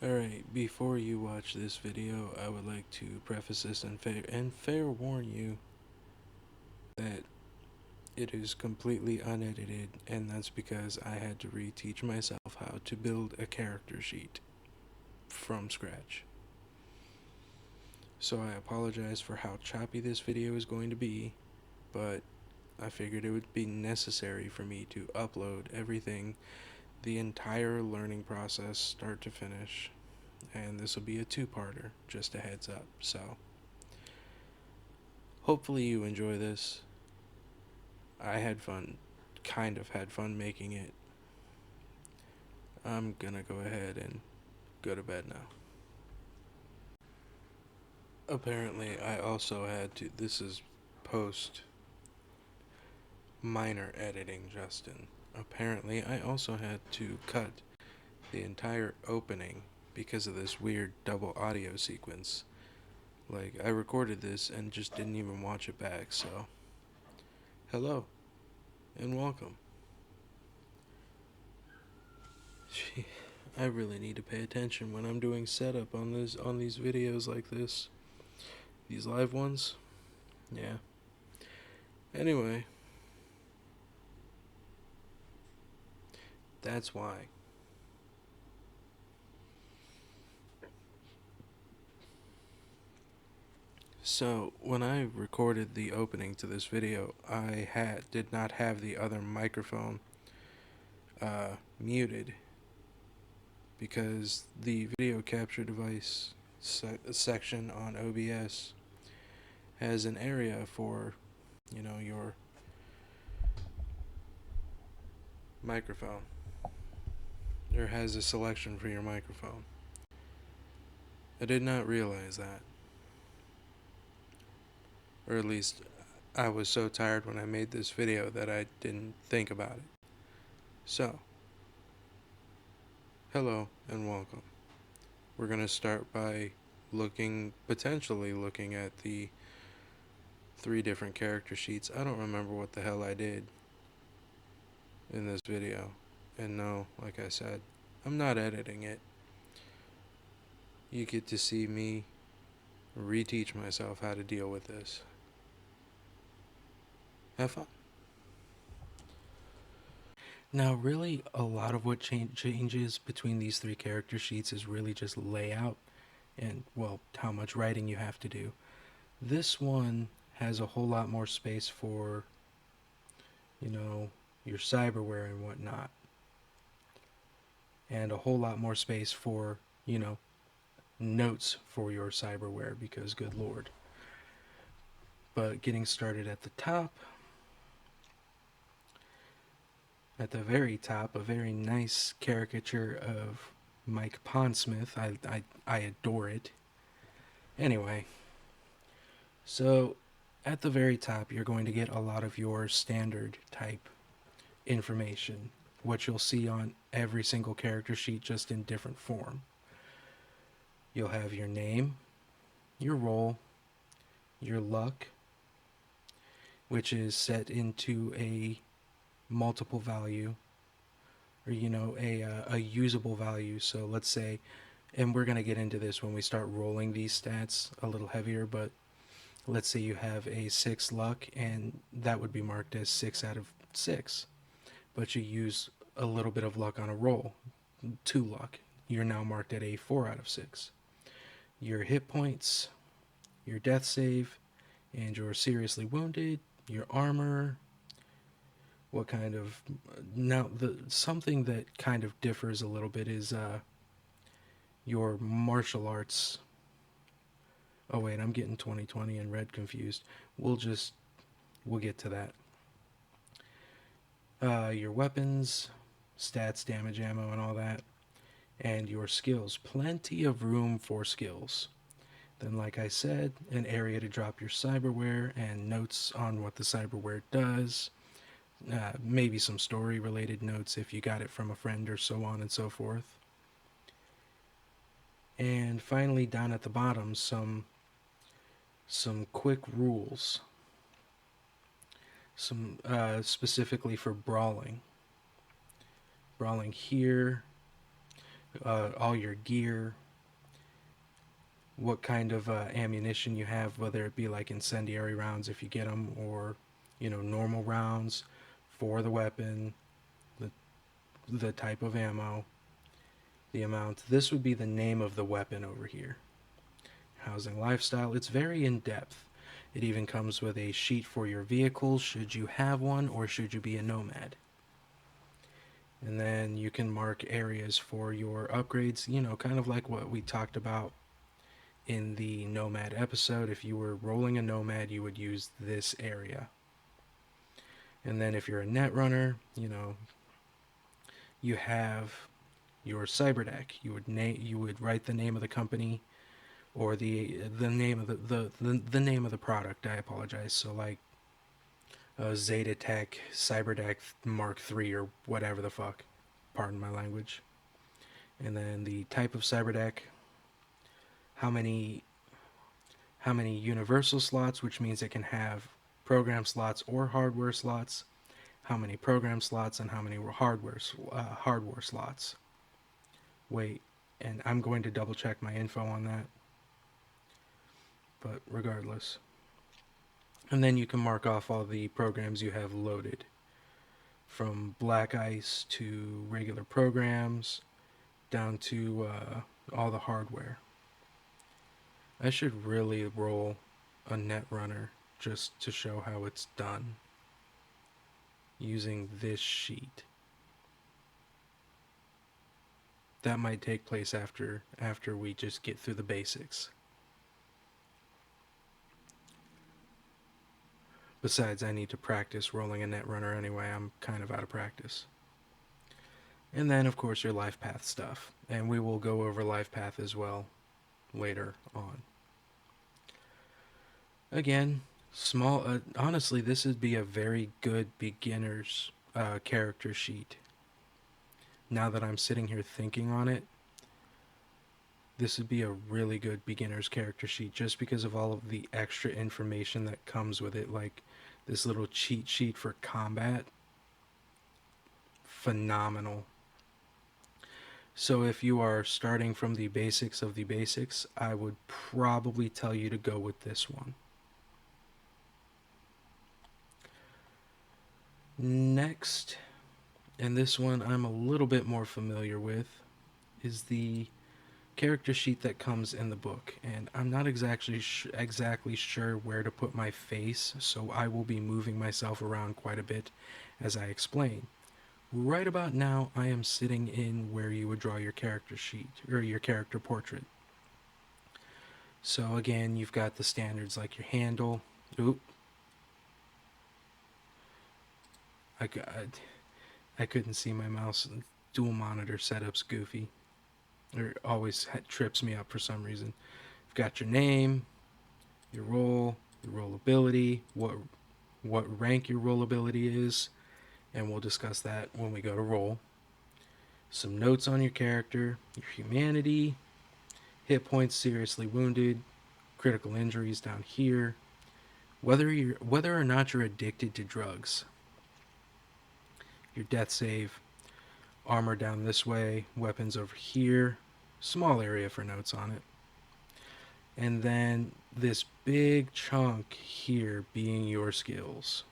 Alright, before you watch this video, I would like to preface this and fair warn you that it is completely unedited, and that's because I had to reteach myself how to build a character sheet from scratch. So I apologize for how choppy this video is going to be, but I figured it would be necessary for me to upload everything, the entire learning process, start to finish, and this will be a two-parter, just a heads up. So hopefully you enjoy this. I had fun, kind of had fun making it. I'm gonna go ahead and go to bed now. Apparently, I also had to. This is post minor editing, Justin. Apparently, I also had to cut the entire opening because of this weird double audio sequence. Like, I recorded this and just didn't even watch it back, so. Hello, and welcome. I really need to pay attention when I'm doing setup on these videos like this. These live ones. Yeah. Anyway, that's why. So, when I recorded the opening to this video, I did not have the other microphone muted because the video capture device section on OBS has an area for, your microphone. Or has a selection for your microphone. I did not realize that. Or at least I was so tired when I made this video that I didn't think about it. So, hello and welcome. We're going to start by potentially looking at the 3 different character sheets. I don't remember what the hell I did in this video. And no, like I said, I'm not editing it. You get to see me reteach myself how to deal with this. Have fun. Now, really, a lot of what changes between these 3 character sheets is really just layout and, well, how much writing you have to do. This one has a whole lot more space for, your cyberware and whatnot. And a whole lot more space for, notes for your cyberware because, good lord. But getting started at the top, at the very top, a very nice caricature of Mike Pondsmith. I adore it. Anyway, so at the very top, you're going to get a lot of your standard type information, what you'll see on every single character sheet, just in different form. You'll have your name, your role, your luck, which is set into a multiple value, or a usable value. So let's say, and we're going to get into this when we start rolling these stats a little heavier, but let's say you have a 6 luck, and that would be marked as 6 out of 6, but you use a little bit of luck on a roll, 2 luck, you're now marked at a 4 out of 6. Your hit points, your death save, and your seriously wounded, your armor, what kind of, now something that kind of differs a little bit is your martial arts. Oh wait, I'm getting 2020 and red confused. We'll get to that. Your weapons, stats, damage, ammo, and all that, and your skills. Plenty of room for skills. Then, like I said, an area to drop your cyberware and notes on what the cyberware does. Maybe some story related notes if you got it from a friend, or so on and so forth. And finally, down at the bottom, some quick rules, some specifically for brawling here. all your gear, what kind of ammunition you have, whether it be like incendiary rounds if you get them, or normal rounds for the weapon, the type of ammo, the amount. This would be the name of the weapon over here. Housing lifestyle. It's very in depth. It even comes with a sheet for your vehicle, should you have one or should you be a nomad. And then you can mark areas for your upgrades, kind of like what we talked about in the nomad episode. If you were rolling a nomad, you would use this area. And then if you're a net runner, you have your cyber deck. You would write the name of the company, or the name of the name of the product. I apologize. So like Zeta Tech Cyber Deck Mark III or whatever the fuck. Pardon my language. And then the type of cyber deck, how many universal slots, which means it can have program slots or hardware slots, how many program slots, and how many hardware slots. Wait, and I'm going to double check my info on that. But regardless. And then you can mark off all the programs you have loaded, from Black Ice to regular programs down to all the hardware. I should really roll a Netrunner just to show how it's done using this sheet. That might take place after we just get through the basics. Besides, I need to practice rolling a Netrunner anyway. I'm kind of out of practice. And then, of course, your life path stuff. And we will go over life path as well later on. Again, small. Honestly, this would be a very good beginner's character sheet. Now that I'm sitting here thinking on it, this would be a really good beginner's character sheet just because of all of the extra information that comes with it, like this little cheat sheet for combat. Phenomenal. So if you are starting from the basics of the basics, I would probably tell you to go with this one. Next, and this one I'm a little bit more familiar with, is the character sheet that comes in the book. And I'm not exactly sure where to put my face, so I will be moving myself around quite a bit as I explain. Right about now, I am sitting in where you would draw your character sheet, or your character portrait. So again, you've got the standards like your handle. Oop. I couldn't see my mouse. Dual monitor setup's goofy. Or always trips me up for some reason. You've got your name, your role ability, what rank your role ability is, and we'll discuss that when we go to roll. Some notes on your character, your humanity, hit points seriously wounded, critical injuries down here, whether or not you're addicted to drugs, your death save, armor down this way, weapons over here, small area for notes on it. And then this big chunk here being your skills.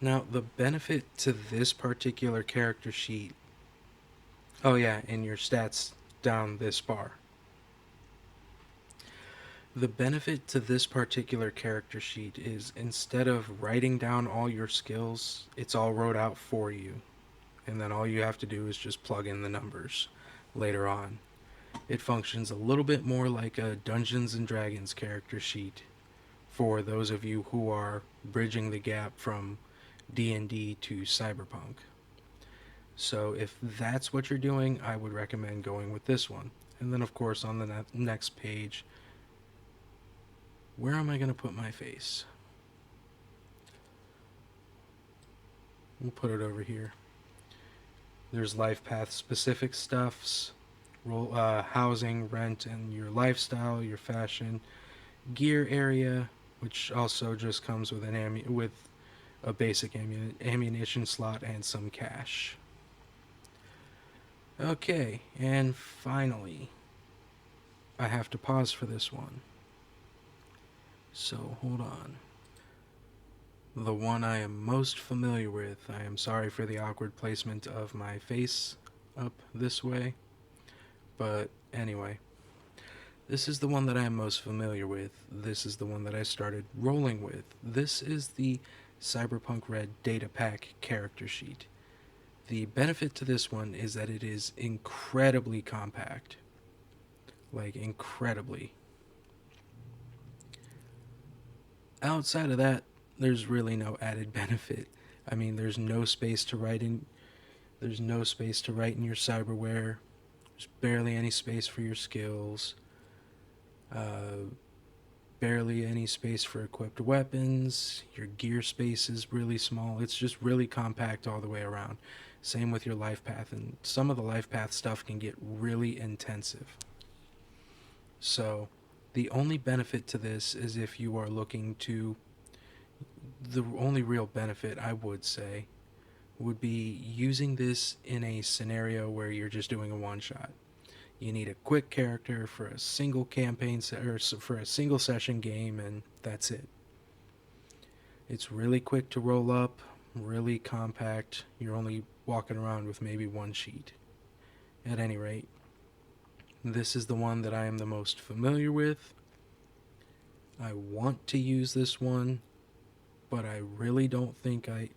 Now, the benefit to this particular character sheet... Oh yeah, and your stats down this bar. The benefit to this particular character sheet is instead of writing down all your skills, it's all wrote out for you. And then all you have to do is just plug in the numbers later on. It functions a little bit more like a Dungeons and Dragons character sheet for those of you who are bridging the gap from D&D to Cyberpunk. So if that's what you're doing, I would recommend going with this one. And then of course on the next page, where am I going to put my face? We'll put it over here. There's life path specific stuffs, housing, rent, and your lifestyle, your fashion, gear area, which also just comes with a basic ammunition slot, and some cash. Okay, and finally, I have to pause for this one. So hold on. The one I am most familiar with, I am sorry for the awkward placement of my face up this way, but anyway, this is the one that I am most familiar with. This is the one that I started rolling with. This is the Cyberpunk Red Data Pack character sheet. The benefit to this one is that it is incredibly compact. Like, incredibly. Outside of that, there's really no added benefit. I mean, there's no space to write in. There's no space to write in your cyberware. There's barely any space for your skills. Uh, Barely any space for equipped weapons. Your gear space is really small. It's just really compact all the way around. Same with your life path, and some of the life path stuff can get really intensive. So, the only benefit to this is if you are looking to. The only real benefit, I would say, would be using this in a scenario where you're just doing a one shot. You need a quick character for a single campaign or for a single session game, and that's it. It's really quick to roll up, really compact. You're only walking around with maybe one sheet. At any rate, this is the one that I am the most familiar with. I want to use this one, but I really don't think I.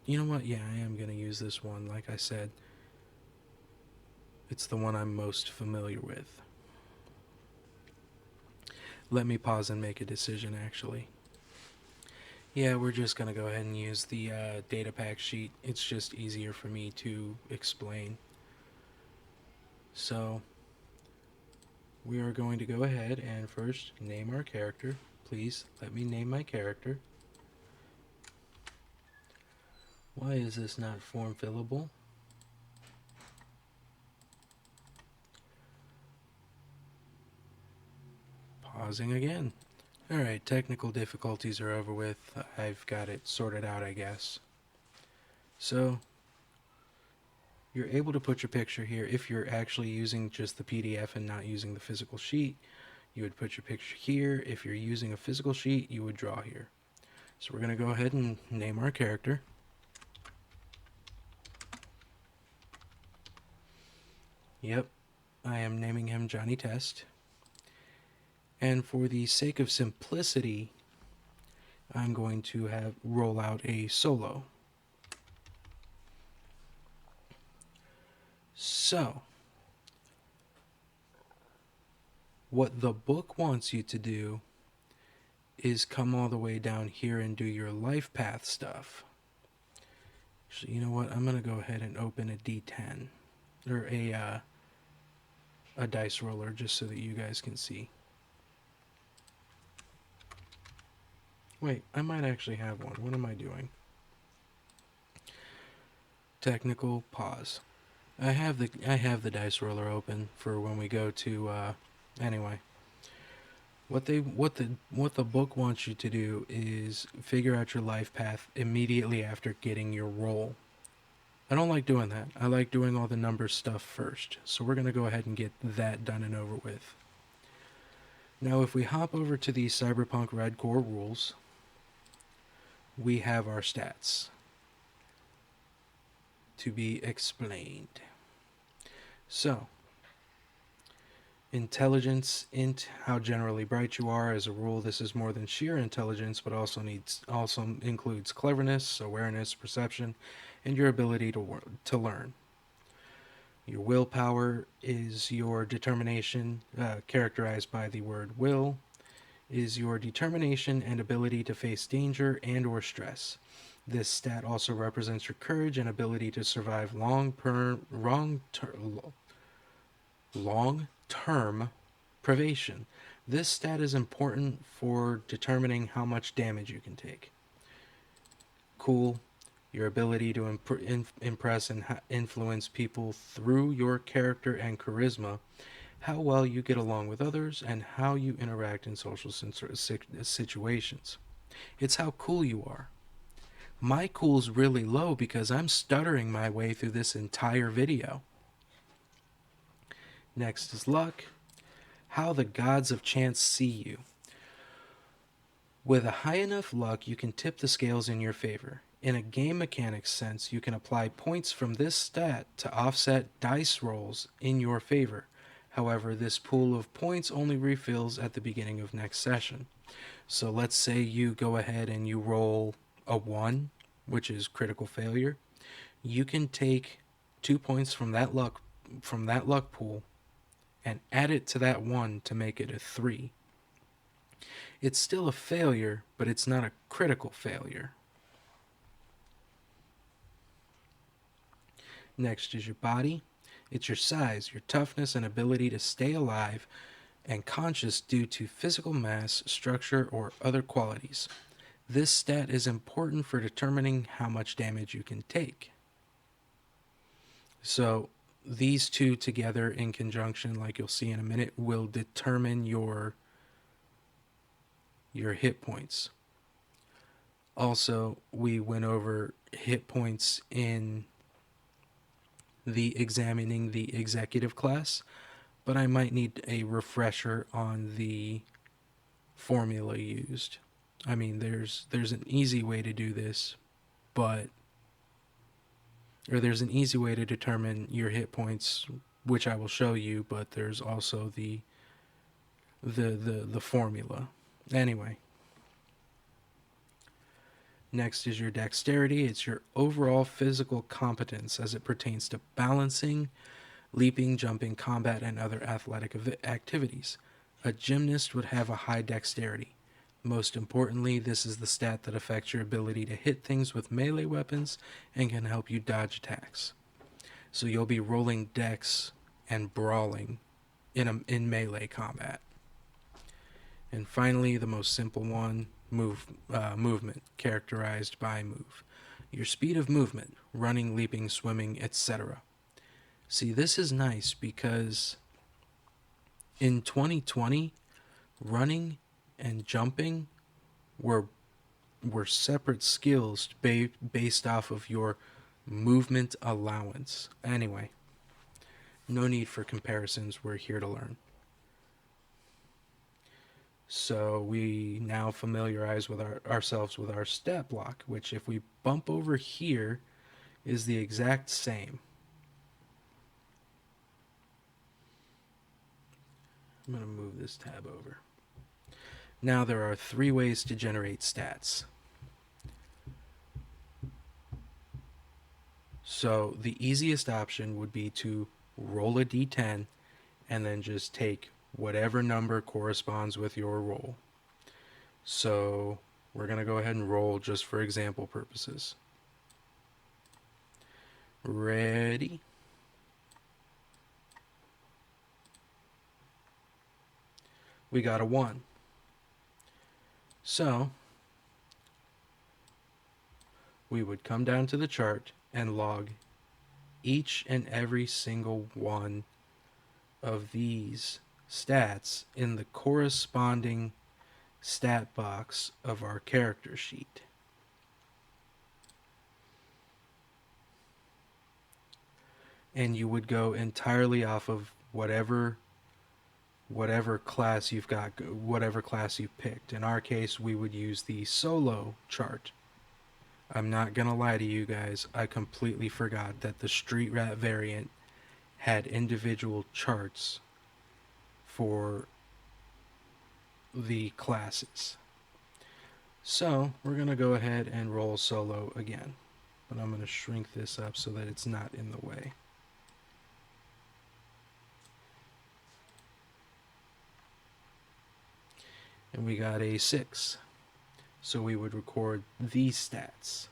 You know what? Yeah, I am going to use this one, like I said. It's the one I'm most familiar with. Let me pause and make a decision, actually. Yeah, we're just going to go ahead and use the data pack sheet. It's just easier for me to explain. So, we are going to go ahead and first name our character. Please let me name my character. Why is this not form fillable? Pausing again. Alright, technical difficulties are over with. I've got it sorted out, I guess. So, you're able to put your picture here. If you're actually using just the PDF and not using the physical sheet, you would put your picture here. If you're using a physical sheet, you would draw here. So we're going to go ahead and name our character. Yep, I am naming him Johnny Test. And for the sake of simplicity, I'm going to roll out a solo. So, what the book wants you to do is come all the way down here and do your life path stuff. So you know what? I'm going to go ahead and open a D10 or a dice roller just so that you guys can see. Wait, I might actually have one. What am I doing? Technical pause. I have the dice roller open for when we go to anyway. What the book wants you to do is figure out your life path immediately after getting your roll. I don't like doing that. I like doing all the number stuff first. So we're going to go ahead and get that done and over with. Now if we hop over to the Cyberpunk Red Core rules, we have our stats to be explained. So, intelligence, int, how generally bright you are. As a rule, this is more than sheer intelligence, but also includes cleverness, awareness, perception, and your ability to learn. Your willpower is your determination, characterized by the word will, is your determination and ability to face danger and or stress. This stat also represents your courage and ability to survive long-term privation. This stat is important for determining how much damage you can take. Cool. Your ability to impress and influence people through your character and charisma, how well you get along with others, and how you interact in social situations. It's how cool you are. My cool's really low because I'm stuttering my way through this entire video. Next is luck. How the gods of chance see you. With a high enough luck, you can tip the scales in your favor. In a game mechanics sense, you can apply points from this stat to offset dice rolls in your favor. However, this pool of points only refills at the beginning of next session. So let's say you go ahead and you roll a 1, which is critical failure. You can take 2 points from that luck pool and add it to that 1 to make it a 3. It's still a failure, but it's not a critical failure. Next is your body. It's your size, your toughness, and ability to stay alive and conscious due to physical mass, structure, or other qualities. This stat is important for determining how much damage you can take. So these two together in conjunction, like you'll see in a minute, will determine your hit points. Also, we went over hit points in the examining the executive class, but I might need a refresher on the formula used. I mean, there's an easy way to do this, but there's an easy way to determine your hit points, which I will show you, but there's also the formula. Anyway, next is your dexterity. It's your overall physical competence as it pertains to balancing, leaping, jumping, combat, and other athletic activities. A gymnast would have a high dexterity. Most importantly, this is the stat that affects your ability to hit things with melee weapons and can help you dodge attacks. So you'll be rolling dex and brawling in melee combat. And finally, the most simple one, movement, characterized by move. Your speed of movement, running, leaping, swimming, etc. See, this is nice because in 2020, running and jumping were separate skills based off of your movement allowance. Anyway, no need for comparisons. We're here to learn. So we now familiarize with ourselves with our stat block, which if we bump over here is the exact same. I'm going to move this tab over. Now there are 3 ways to generate stats. So the easiest option would be to roll a d10 and then just take whatever number corresponds with your roll. So we're going to go ahead and roll just for example purposes. Ready? We got a 1. So we would come down to the chart and log each and every single one of these stats in the corresponding stat box of our character sheet. And you would go entirely off of whatever class you've got, whatever class you've picked. In our case, we would use the solo chart. I'm not gonna lie to you guys, I completely forgot that the Street Rat variant had individual charts for the classes. So we're gonna go ahead and roll solo again, but I'm gonna shrink this up so that it's not in the way. And we got a 6. So we would record these stats.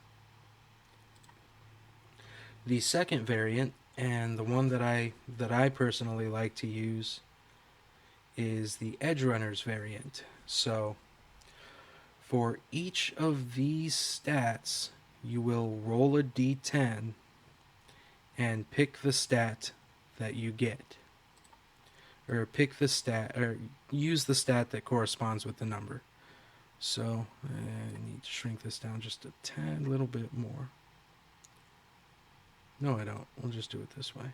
The second variant, and the one that I personally like to use, is the Edge Runners variant. So for each of these stats, you will roll a d10 and pick the stat that you get. Or pick the stat, or use the stat that corresponds with the number. So I need to shrink this down just a tad little bit more. No, I don't. We'll just do it this way.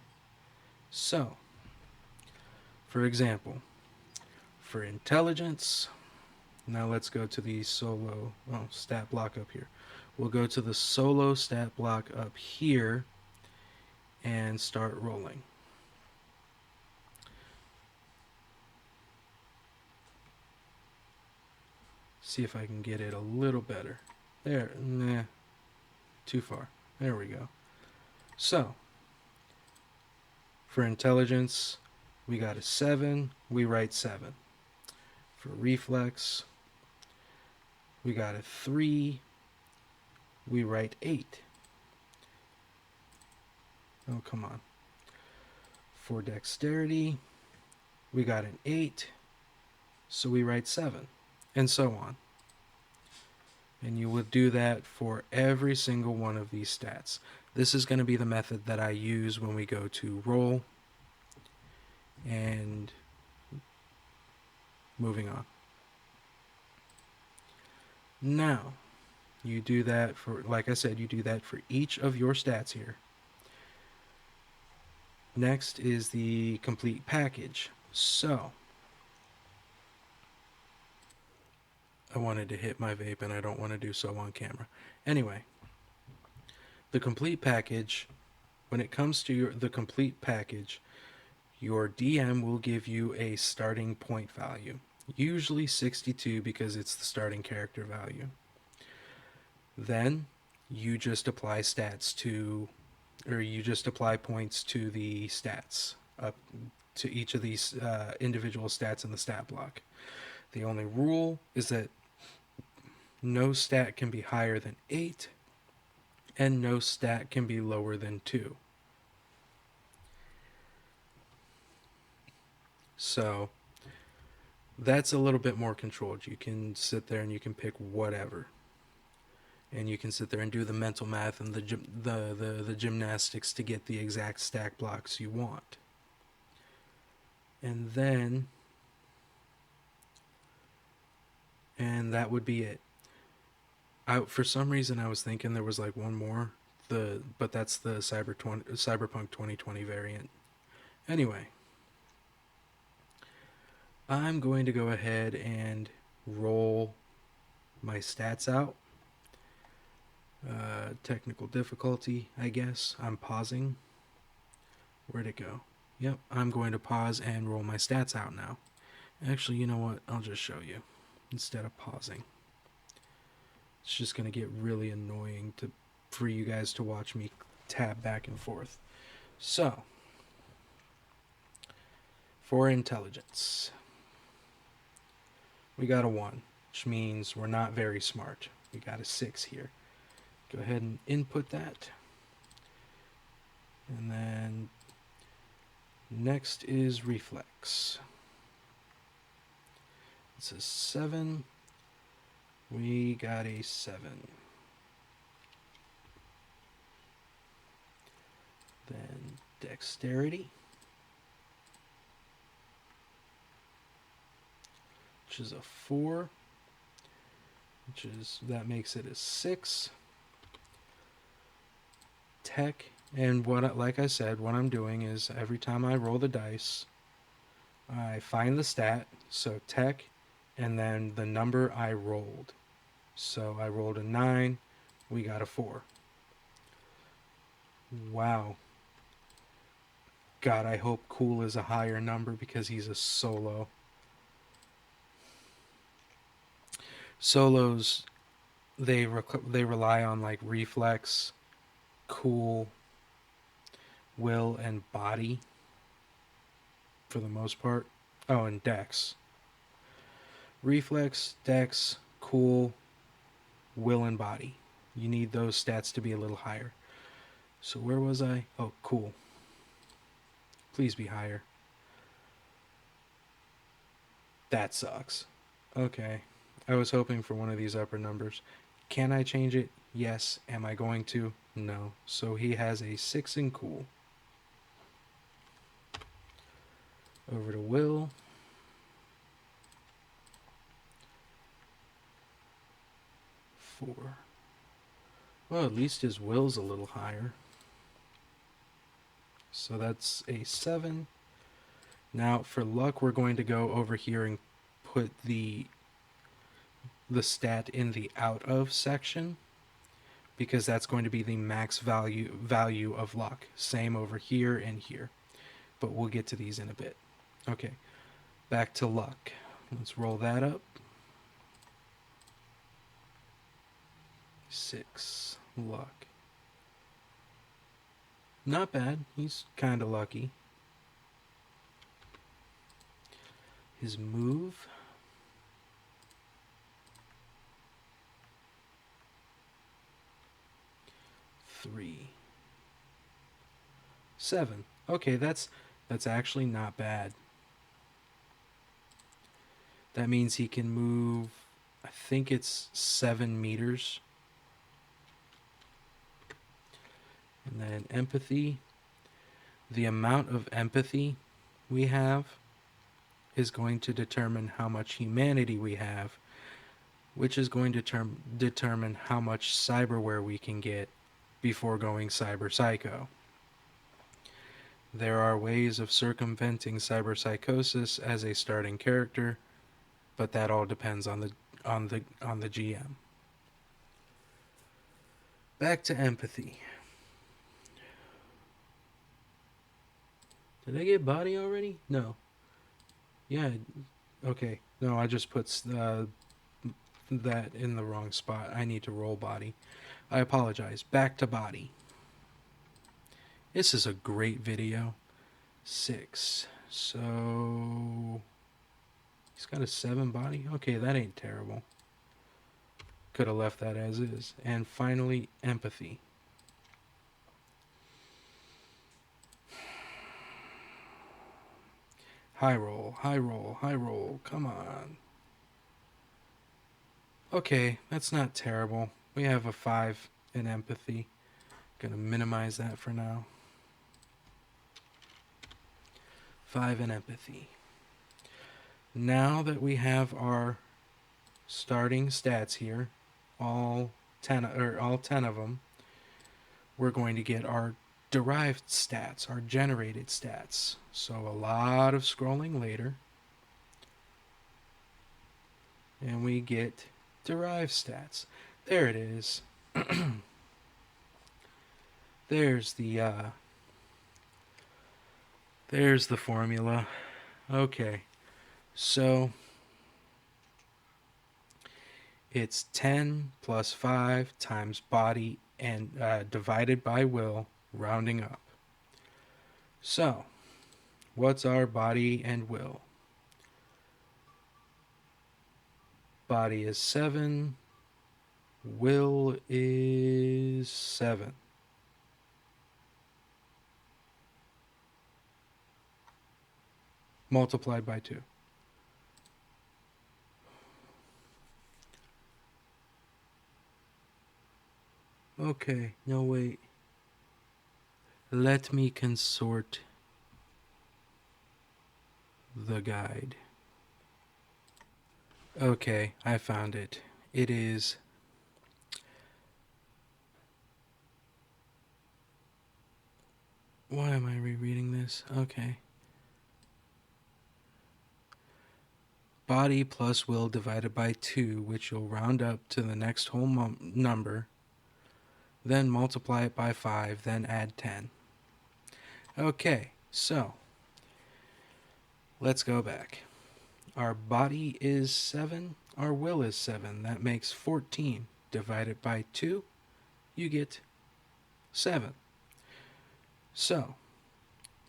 So, for example, for intelligence, now let's go to the solo stat block up here. We'll go to the solo stat block up here and start rolling. See if I can get it a little better. There, nah, too far. There we go. So, for intelligence, we got a 7, we write 7. For reflex, we got a 3, we write 8. Oh, come on. For dexterity, we got an 8, so we write 7, and so on. And you will do that for every single one of these stats. This is going to be the method that I use when we go to roll. And moving on. Now, you do that for, like I said, you do that for each of your stats here. Next is the complete package. So, I wanted to hit my vape and I don't want to do so on camera. Anyway, the complete package, when it comes to the complete package, your DM will give you a starting point value. Usually 62 because it's the starting character value. Then you just apply stats to, or you just apply points to the stats, up to each of these individual stats in the stat block. The only rule is that no stat can be higher than 8 and no stat can be lower than 2. So that's a little bit more controlled. You can sit there and you can pick whatever. And you can sit there and do the mental math and the gymnastics to get the exact stack blocks you want. And then, and that would be it. For some reason I was thinking there was like one more, but that's the Cyberpunk 2020 variant. Anyway, I'm going to go ahead and roll my stats out. Technical difficulty, I guess. I'm pausing. Where'd it go? Yep, I'm going to pause and roll my stats out now. Actually, you know what? I'll just show you instead of pausing. It's just going to get really annoying for you guys to watch me tab back and forth. So, for intelligence, we got a 1, which means we're not very smart. We got a 6 here. Go ahead and input that. And then next is reflex. It's a 7. We got a 7. Then dexterity, which is a 4, that makes it a 6. Tech, and like I said, what I'm doing is every time I roll the dice, I find the stat, so tech, and then the number I rolled. So I rolled a 9, we got a 4. Wow. God, I hope cool is a higher number because he's a solo. Solos, they rely on like reflex, cool, will, and body for the most part. Oh, and dex. Reflex, dex, cool, will, and body. You need those stats to be a little higher. So where was I? Oh, cool. Please be higher. That sucks. Okay. I was hoping for one of these upper numbers. Can I change it? Yes. Am I going to? No. So he has a 6 in cool. Over to will. 4. Well, at least his will's a little higher. So that's a 7. Now for luck, we're going to go over here and put the stat in the out of section, because that's going to be the max value of luck. Same over here and here. But we'll get to these in a bit. Okay, back to luck. Let's roll that up. 6 luck. Not bad. He's kind of lucky. His move. Three. 7. Okay, that's actually not bad. That means he can move, I think it's 7 meters. And then empathy. The amount of empathy we have is going to determine how much humanity we have, which is going to determine how much cyberware we can get before going cyber psycho. There are ways of circumventing cyberpsychosis as a starting character, but that all depends on the GM. Back to empathy. Did I get body already? No. Yeah. Okay. No, I just put that in the wrong spot. I need to roll body. I apologize. Back to body. This is a great video. 6. So he's got a 7 body. Okay, that ain't terrible. Could have left that as is. And finally, empathy. High roll, high roll, high roll. Come on. Okay, that's not terrible. We have a 5 in empathy. Gonna minimize that for now. 5 in empathy. Now that we have our starting stats here, all 10 of them, we're going to get our derived stats, our generated stats. So a lot of scrolling later, and we get derived stats. There it is. There's the formula. Okay, so it's 10 plus 5 times body and divided by will, rounding up. So, what's our body and will? Body is 7. Will is 7. Multiplied by 2. Okay, no wait. Let me consort the guide. Okay, I found it. It is why am I rereading this? Okay. Body plus will divided by 2, which you'll round up to the next whole number, then multiply it by 5, then add 10. Okay, so let's go back. Our body is 7, our will is 7. That makes 14. Divided by 2, you get 7. So,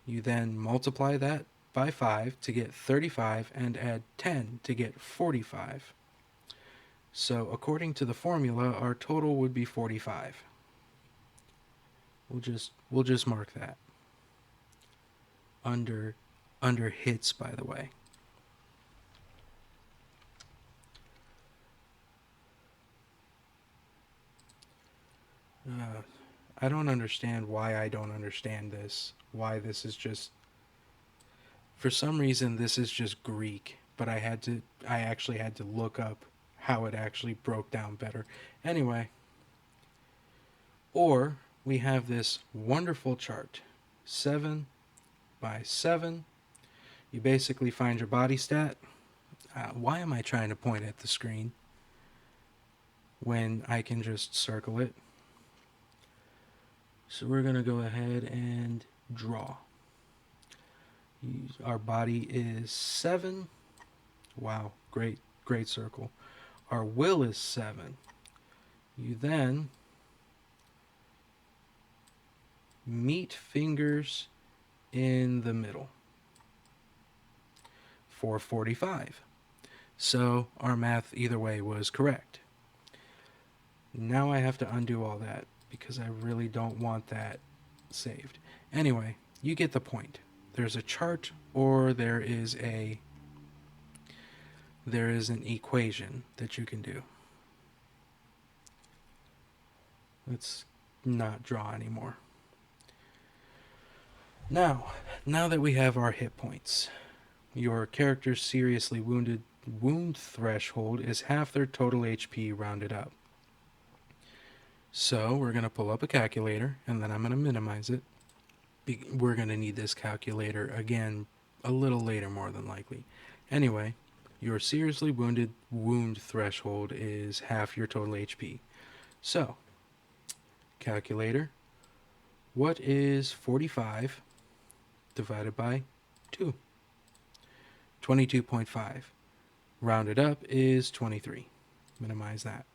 you then multiply that by 5 to get 35 and add 10 to get 45. So, according to the formula, our total would be 45. We'll just mark that. Under hits, by the way. I don't understand why I don't understand this. Why this is just... For some reason, this is just Greek, but I actually had to look up how it actually broke down better. Anyway, or we have this wonderful chart 7 by 7. You basically find your body stat. Why am I trying to point at the screen when I can just circle it? So we're going to go ahead and draw. Our body is 7. Wow, great circle. Our will is 7. You then meet fingers in the middle. 445. So our math either way was correct. Now I have to undo all that because I really don't want that saved. Anyway, you get the point. There's a chart or there is an equation that you can do. Let's not draw anymore. Now that we have our hit points, your character's seriously wounded wound threshold is half their total HP rounded up. So we're going to pull up a calculator, and then I'm going to minimize it. We're going to need this calculator again a little later, more than likely. Anyway, your seriously wounded wound threshold is half your total HP. So, calculator, what is 45 divided by 2? 22.5. Rounded up is 23. Minimize that.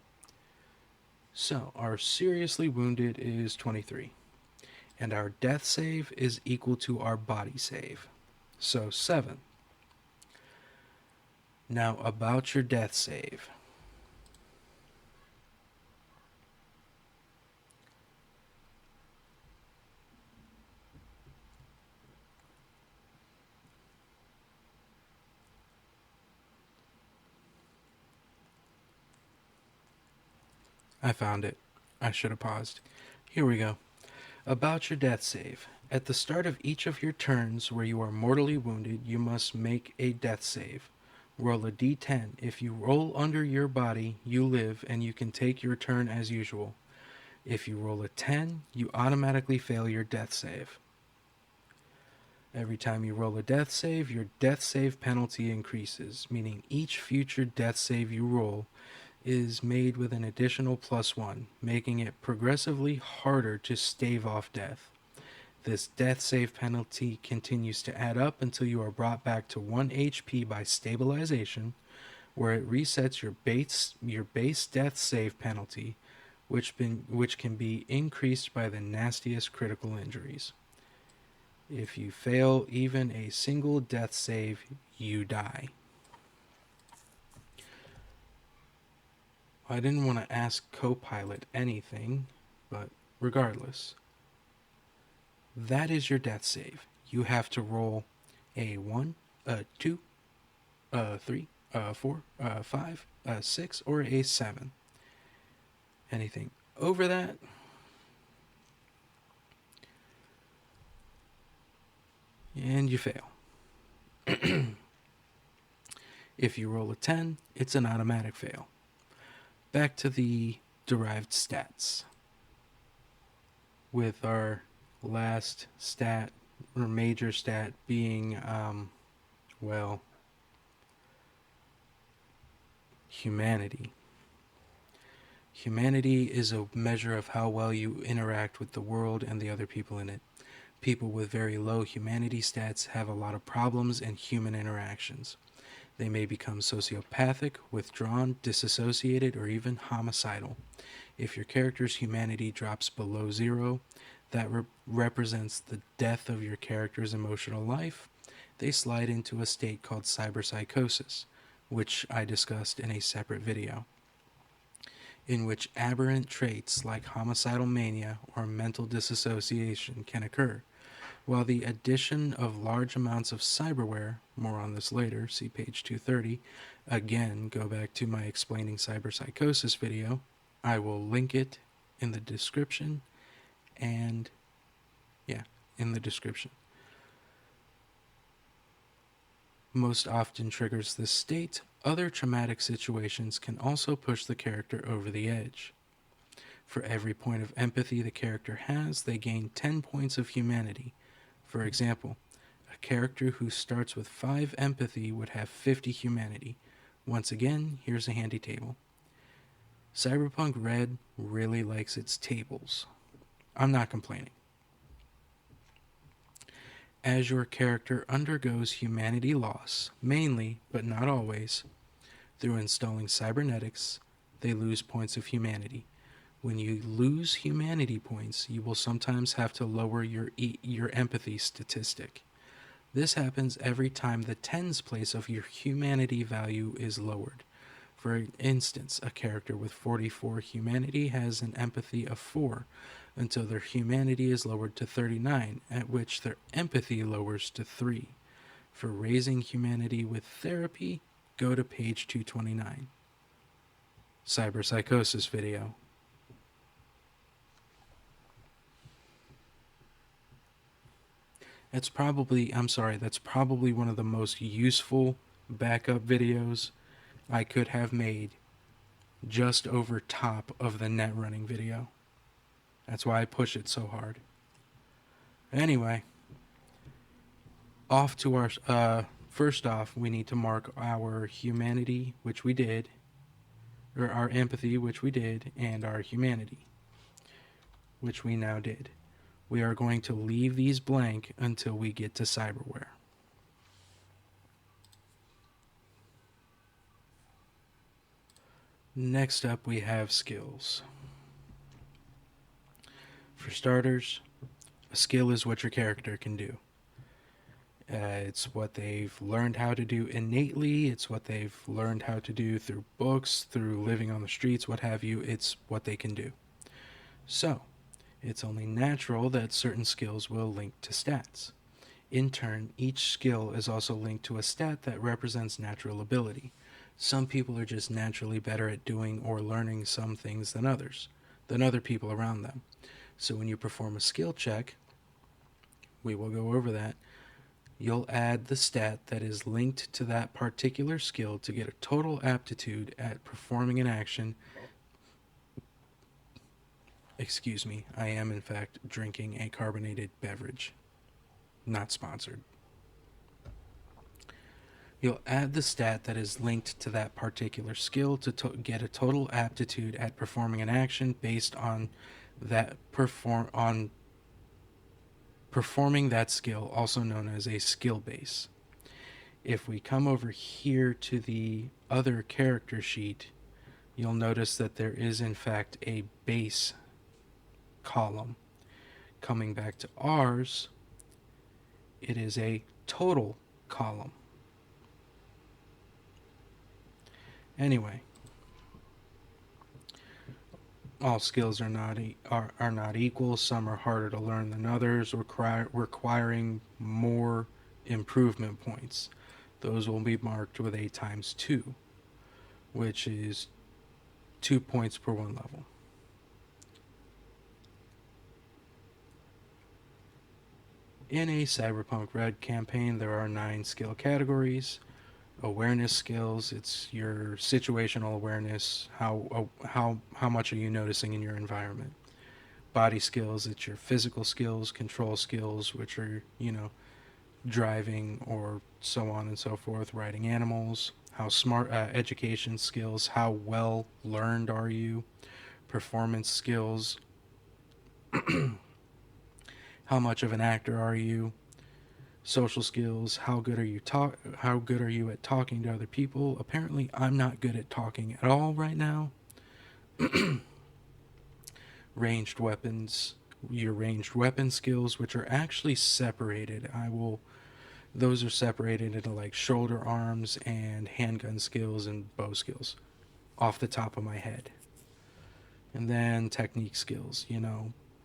So, our seriously wounded is 23. And our death save is equal to our body save. So, 7. Now, about your death save. I found it. I should have paused. Here we go. About your death save. At the start of each of your turns where you are mortally wounded, you must make a death save. Roll a d10. If you roll under your body, you live and you can take your turn as usual. If you roll a 10, you automatically fail your death save. Every time you roll a death save, your death save penalty increases, meaning each future death save you roll is made with an additional +1, making it progressively harder to stave off death. This death save penalty continues to add up until you are brought back to 1 HP by stabilization, where it resets your base death save penalty, which can be increased by the nastiest critical injuries. If you fail even a single death save, you die. I didn't want to ask Copilot anything, but regardless, that is your death save. You have to roll a 1, a 2, a 3, a 4, a 5, a 6, or a 7. Anything over that, and you fail. If you roll a 10, it's an automatic fail. Back to the derived stats. With our last stat, or major stat, being, humanity. Humanity is a measure of how well you interact with the world and the other people in it. People with very low humanity stats have a lot of problems in human interactions. They may become sociopathic, withdrawn, disassociated, or even homicidal. If your character's humanity drops below 0, that represents the death of your character's emotional life. They slide into a state called cyberpsychosis, which I discussed in a separate video, in which aberrant traits like homicidal mania or mental disassociation can occur. While the addition of large amounts of cyberware, more on this later, see page 230, again, go back to my explaining cyberpsychosis video. I will link it in the description, and in the description. most often triggers this state, other traumatic situations can also push the character over the edge. For every point of empathy the character has, they gain 10 points of humanity. For example, a character who starts with 5 empathy would have 50 humanity. Once again, here's a handy table. Cyberpunk Red really likes its tables. I'm not complaining. As your character undergoes humanity loss, mainly, but not always, through installing cybernetics, they lose points of humanity. When you lose humanity points, you will sometimes have to lower your empathy statistic. This happens every time the tens place of your humanity value is lowered. For instance, a character with 44 humanity has an empathy of 4 until their humanity is lowered to 39, at which their empathy lowers to 3. For raising humanity with therapy, go to page 229. Cyberpsychosis video. That's probably one of the most useful backup videos I could have made, just over top of the net running video. That's why I push it so hard. Anyway, off to our first off, we need to mark our humanity, which we did, or our empathy, which we did, and our humanity, which we now did. We are going to leave these blank until we get to cyberware. Next up, we have skills. For starters, a skill is what your character can do. It's what they've learned how to do innately. It's what they've learned how to do through books, through living on the streets, what have you. It's what they can do. So, it's only natural that certain skills will link to stats. In turn, each skill is also linked to a stat that represents natural ability. Some people are just naturally better at doing or learning some things than other people around them. So when you perform a skill check, we will go over that, you'll add the stat that is linked to that particular skill to get a total aptitude at performing an action. Excuse me, I am in fact drinking a carbonated beverage. Not sponsored. You'll add the stat that is linked to that particular skill to get a total aptitude at performing an action based on performing that skill, also known as a skill base. If we come over here to the other character sheet, you'll notice that there is in fact a base column. Coming back to ours, it is a total column. Anyway, all skills are not equal. Some are harder to learn than others, requiring more improvement points. Those will be marked with a times 2, which is 2 points per one level. In a Cyberpunk Red campaign, there are 9 skill categories. Awareness skills, it's your situational awareness, how much are you noticing in your environment. Body skills, it's your physical skills. Control skills, which are, driving or so on and so forth, riding animals. How smart, education skills, how well learned are you. Performance skills, how much of an actor are you. Social skills, how good are you at talking to other people. Apparently I'm not good at talking at all right now. Ranged weapons, your ranged weapon skills, which are actually separated. Those are separated into like shoulder arms and handgun skills and bow skills off the top of my head. And then technique skills,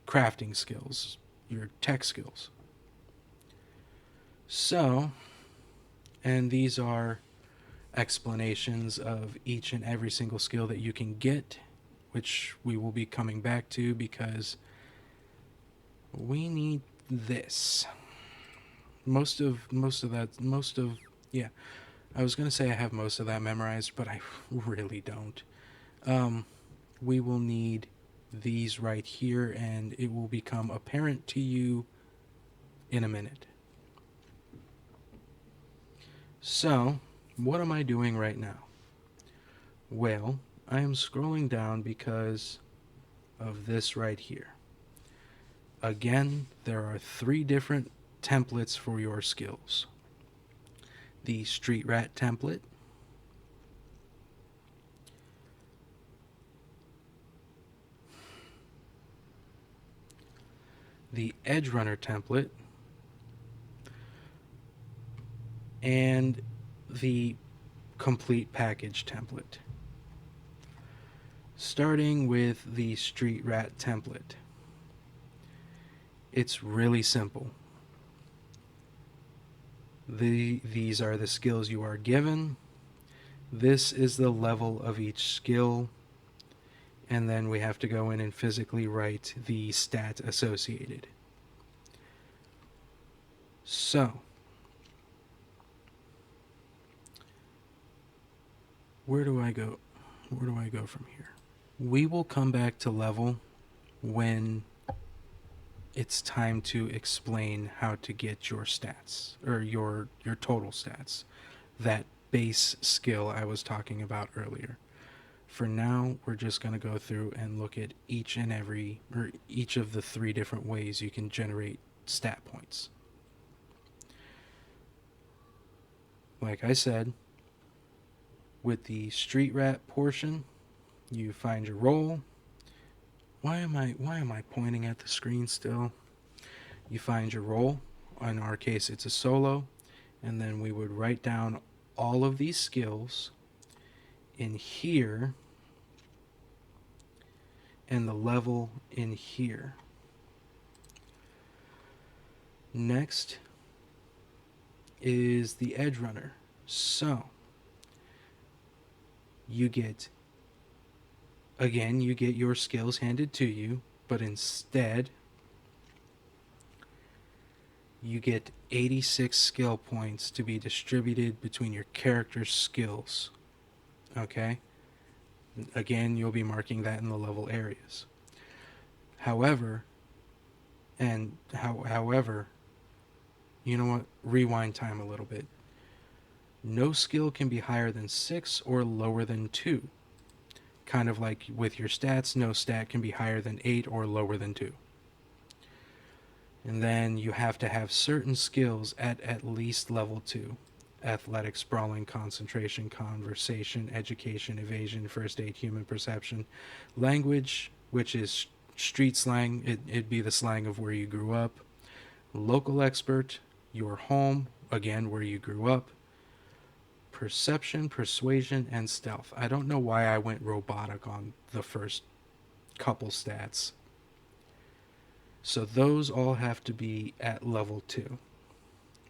crafting skills, your tech skills. So, and these are explanations of each and every single skill that you can get, which we will be coming back to because we need this. Most of Yeah, I was gonna say I have most of that memorized, but I really don't. Um, we will need these right here, and it will become apparent to you in a minute. So, what am I doing right now? Well, I am scrolling down because of this right here. Again, there are 3 different templates for your skills: the Street Rat template, the Edge Runner template, and the Complete Package template. Starting with the Street Rat template. It's really simple. These are the skills you are given. This is the level of each skill. And then we have to go in and physically write the stat associated. So, where do I go? Where do I go from here? We will come back to level when it's time to explain how to get your stats, or your total stats. That base skill I was talking about earlier. For now, we're just going to go through and look at each of the 3 different ways you can generate stat points. Like I said, with the Street Rat portion, you find your role. Why am I pointing at the screen still? You find your role. In our case, it's a solo, and then we would write down all of these skills in here and the level in here. Next is the Edge Runner. So, you get your skills handed to you, but instead you get 86 skill points to be distributed between your character's skills. Okay? Again, you'll be marking that in the level areas. However, you know what? Rewind time a little bit. No skill can be higher than 6 or lower than 2. Kind of like with your stats, no stat can be higher than 8 or lower than 2. And then you have to have certain skills at least level 2. Athletics, brawling, concentration, conversation, education, evasion, first aid, human perception, language, which is street slang, it'd be the slang of where you grew up, local expert, your home, again, where you grew up, perception, persuasion, and stealth. I don't know why I went robotic on the first couple stats. So those all have to be at level 2,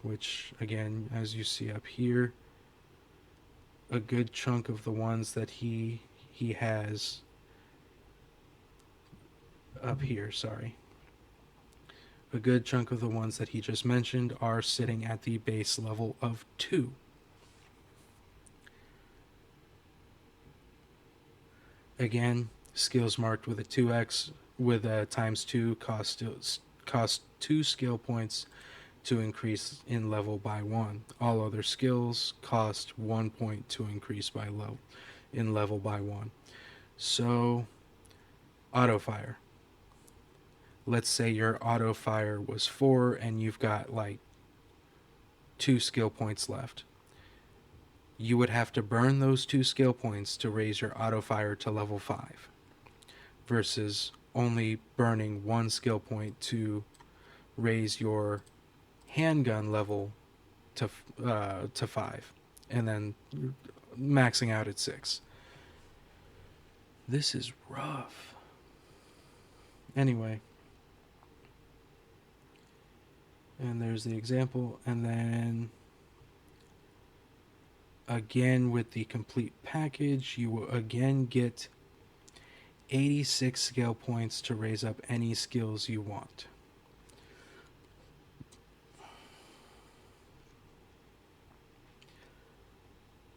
which, again, as you see up here, a good chunk of the ones that he has up here, sorry. A good chunk of the ones that he just mentioned are sitting at the base level of 2. Again, skills marked with a 2x with a times 2 cost 2 skill points to increase in level by 1. All other skills cost 1 point to increase by level by 1. So, auto fire. Let's say your auto fire was 4 and you've got like 2 skill points left. You would have to burn those 2 skill points to raise your auto fire to level 5, versus only burning 1 skill point to raise your handgun level to 5, and then maxing out at 6. This is rough. Anyway, and there's the example, and then again with the complete package, you will again get 86 skill points to raise up any skills you want.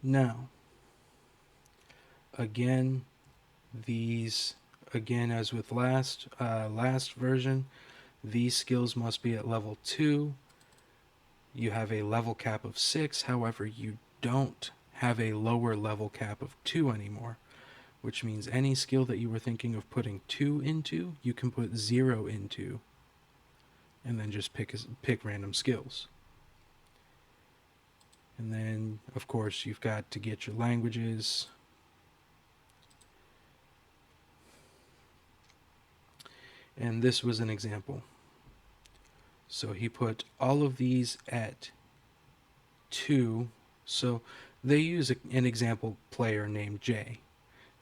Now, again, these again as with last version, these skills must be at level 2. You have a level cap of 6. However, you don't have a lower level cap of 2 anymore, which means any skill that you were thinking of putting 2 into, you can put 0 into, and then just pick random skills. And then, of course, you've got to get your languages. And this was an example. So he put all of these at 2. So they use an example player named Jay.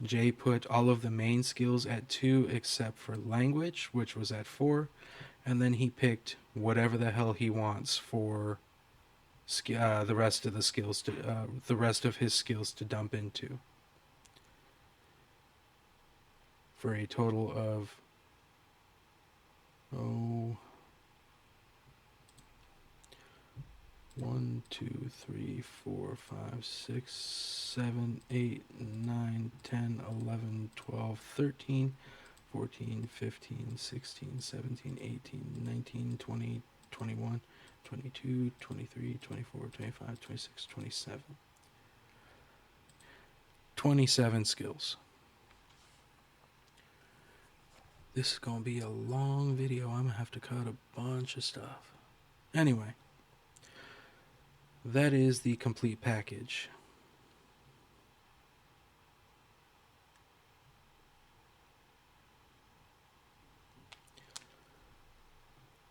Jay put all of the main skills at 2 except for language, which was at 4. And then he picked whatever the hell he wants for the rest of the rest of his skills to dump into, for a total of 1, 2, 3, 4, 5, 6, 7, 8, 9, 10, 11, 12, 13, 14, 15, 16, 17, 18, 19, 20, 21, 22, 23, 24, 25, 26, 27. 27 skills. This is going to be a long video. I'm going to have to cut a bunch of stuff. Anyway, that is the complete package.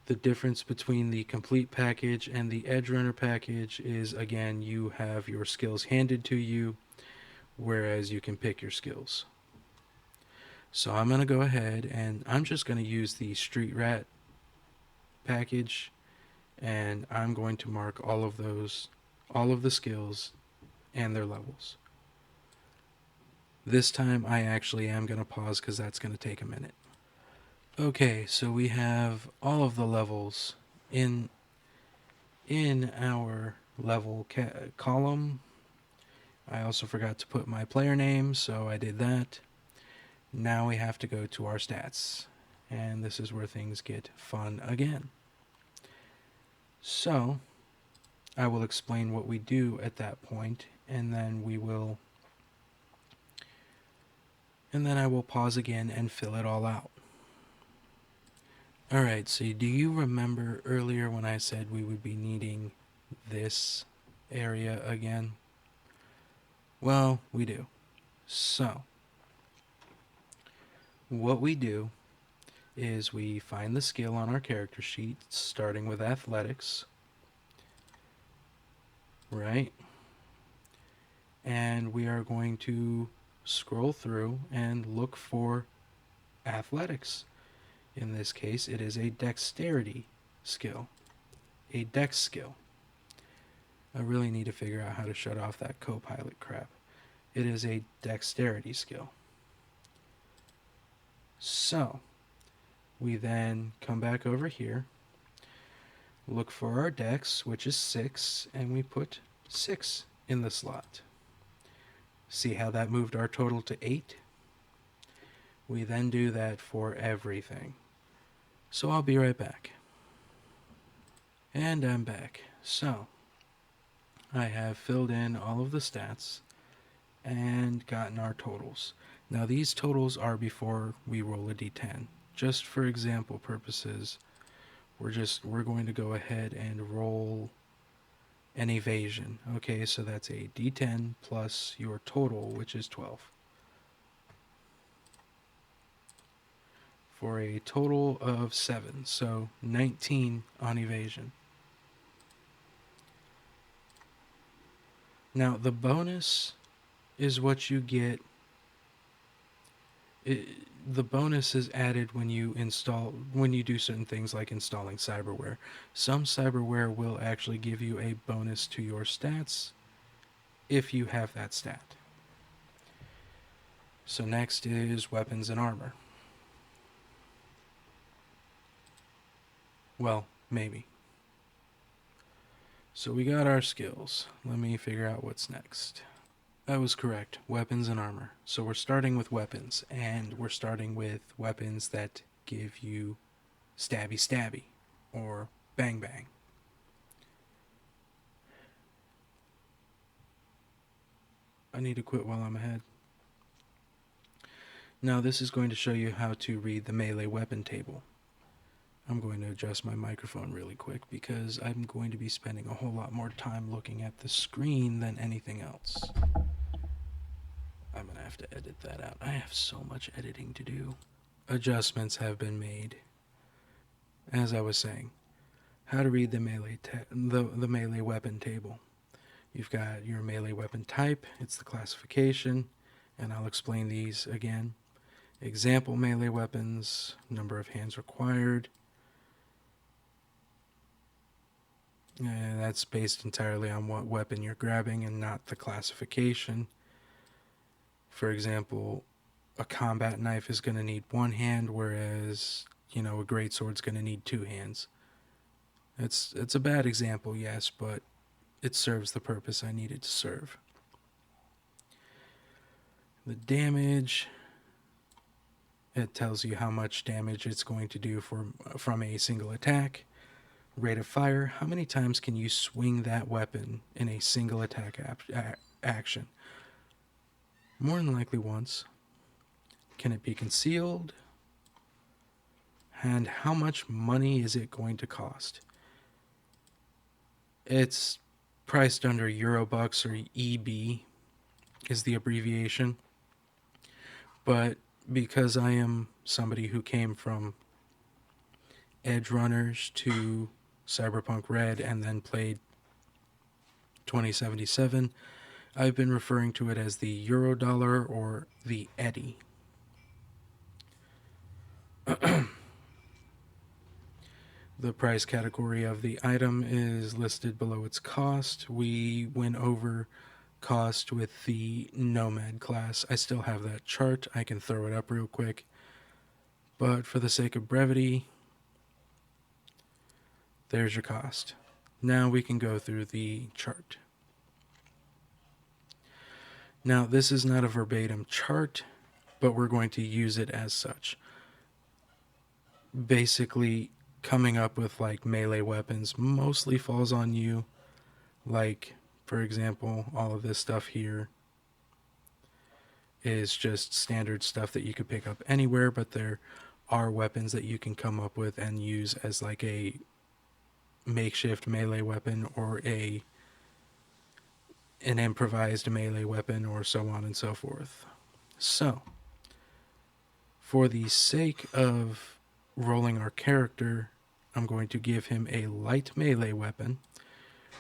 The difference between the complete package and the Edge Runner package is, again, you have your skills handed to you, whereas you can pick your skills. So I'm going to go ahead and I'm just going to use the Street Rat package, and I'm going to mark all of the skills and their levels. This time I actually am going to pause because that's going to take a minute. Okay, so we have all of the levels in our level column. I also forgot to put my player name, so I did that. Now we have to go to our stats, and this is where things get fun again. So, I will explain what we do at that point, and then I will pause again and fill it all out. Alright, so do you remember earlier when I said we would be needing this area again? Well, we do. So, what we do is we find the skill on our character sheet, starting with athletics, right? And we are going to scroll through and look for athletics. In this case, it is a dexterity skill, a dex skill. I really need to figure out how to shut off that co-pilot crap. It is a dexterity skill. So, we then come back over here, look for our dex, which is 6, and we put 6 in the slot. See how that moved our total to 8? We then do that for everything. So I'll be right back. And I'm back. So, I have filled in all of the stats and gotten our totals. Now these totals are before we roll a d10. Just for example purposes, we're going to go ahead and roll an evasion. Okay, so that's a d10 plus your total, which is 12. For a total of 7, so 19 on evasion. Now the bonus is what you get. The bonus is added when you do certain things like installing cyberware. Some cyberware will actually give you a bonus to your stats if you have that stat. So next is weapons and armor. Well, maybe. So we got our skills. Let me figure out what's next. I was correct. Weapons and armor. So we're starting with weapons, and we're starting with weapons that give you stabby stabby or bang bang. I need to quit while I'm ahead. Now this is going to show you how to read the melee weapon table. I'm going to adjust my microphone really quick because I'm going to be spending a whole lot more time looking at the screen than anything else. I'm going to have to edit that out. I have so much editing to do. Adjustments have been made. As I was saying, how to read the the melee weapon table. You've got your melee weapon type, it's the classification, and I'll explain these again. Example melee weapons, number of hands required. And that's based entirely on what weapon you're grabbing and not the classification. For example, a combat knife is going to need one hand, whereas, a greatsword's going to need two hands. It's a bad example, yes, but it serves the purpose I need it to serve. The damage, it tells you how much damage it's going to do from a single attack. Rate of fire, how many times can you swing that weapon in a single attack action? More than likely once. Can it be concealed? And how much money is it going to cost? It's priced under Eurobucks, or EB is the abbreviation. But because I am somebody who came from Edge Runners to Cyberpunk Red and then played 2077, I've been referring to it as the Eurodollar or the Eddy. The price category of the item is listed below its cost. We went over cost with the Nomad class. I still have that chart. I can throw it up real quick. But for the sake of brevity, there's your cost. Now we can go through the chart. Now this is not a verbatim chart, but we're going to use it as such. Basically, coming up with like melee weapons mostly falls on you. Like, for example, all of this stuff here is just standard stuff that you could pick up anywhere, but there are weapons that you can come up with and use as like a makeshift melee weapon or an improvised melee weapon, or so on and so forth. So, for the sake of rolling our character, I'm going to give him a light melee weapon,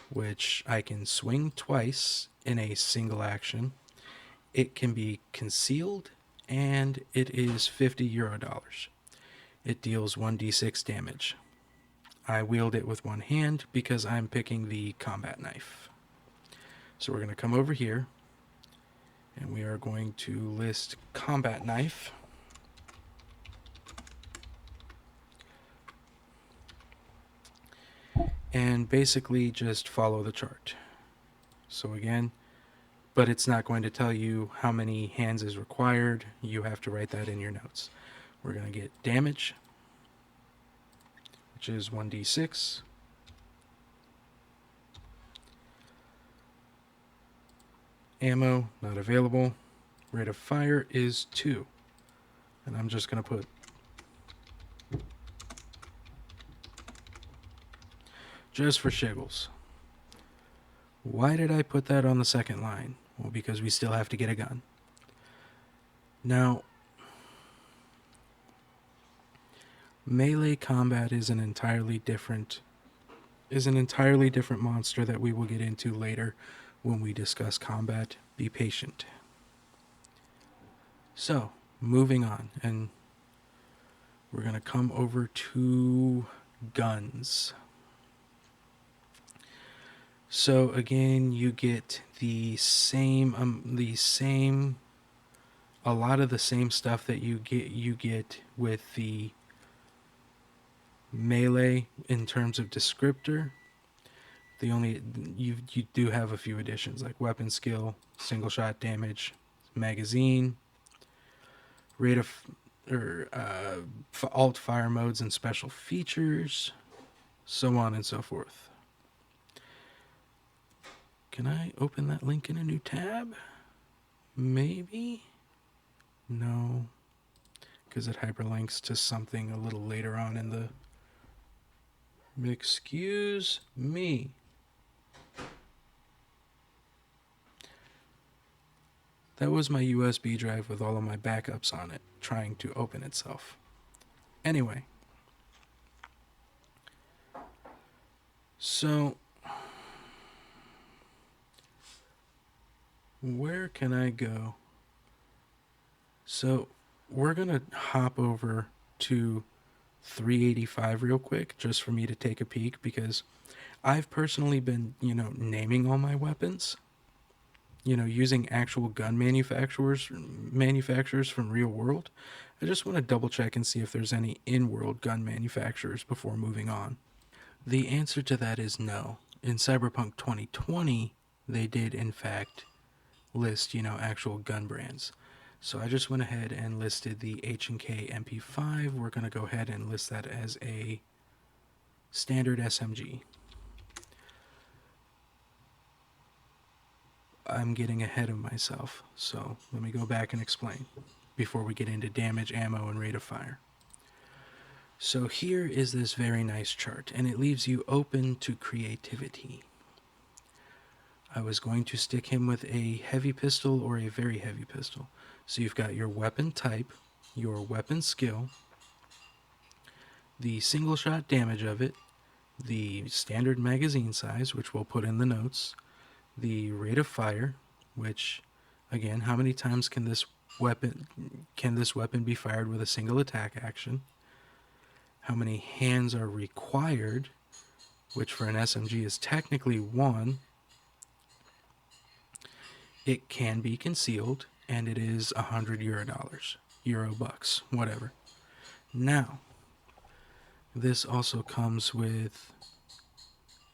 which I can swing twice in a single action. It can be concealed, and it is 50 Eurodollars. It deals 1d6 damage. I wield it with one hand because I'm picking the combat knife. So we're going to come over here, and we are going to list combat knife. And basically just follow the chart. So again, but it's not going to tell you how many hands is required. You have to write that in your notes. We're going to get damage, which is 1d6. Ammo, not available. Rate of fire is 2. And I'm just going to put just for shiggles. Why did I put that on the second line? Well, because we still have to get a gun. Now, melee combat is an entirely different monster that we will get into later when we discuss combat. Be patient. So, moving on, and we're going to come over to guns. So again, you get a lot of the same stuff that you get with the melee in terms of descriptor. The only you do have a few additions like weapon skill, single shot damage, magazine, rate of or alt fire modes and special features, so on and so forth. Can I open that link in a new tab? Maybe? No, because it hyperlinks to something a little later on in the... Excuse me. That was my USB drive with all of my backups on it, trying to open itself. Anyway. So, where can I go? So, we're going to hop over to 385 real quick, just for me to take a peek, because I've personally been, naming all my weapons. Using actual gun manufacturers from real world. I just want to double check and see if there's any in-world gun manufacturers before moving on. The answer to that is no. In Cyberpunk 2020, they did in fact list, actual gun brands. So I just went ahead and listed the H&K MP5. We're going to go ahead and list that as a standard SMG. I'm getting ahead of myself, so let me go back and explain before we get into damage, ammo, and rate of fire. So here is this very nice chart, and it leaves you open to creativity. I was going to stick him with a heavy pistol or a very heavy pistol. So you've got your weapon type, your weapon skill, the single shot damage of it, the standard magazine size, which we'll put in the notes, the rate of fire, which, again, how many times can this weapon be fired with a single attack action? How many hands are required, which for an SMG is technically 1. It can be concealed, and it is $100 euro bucks, whatever. Now, this also comes with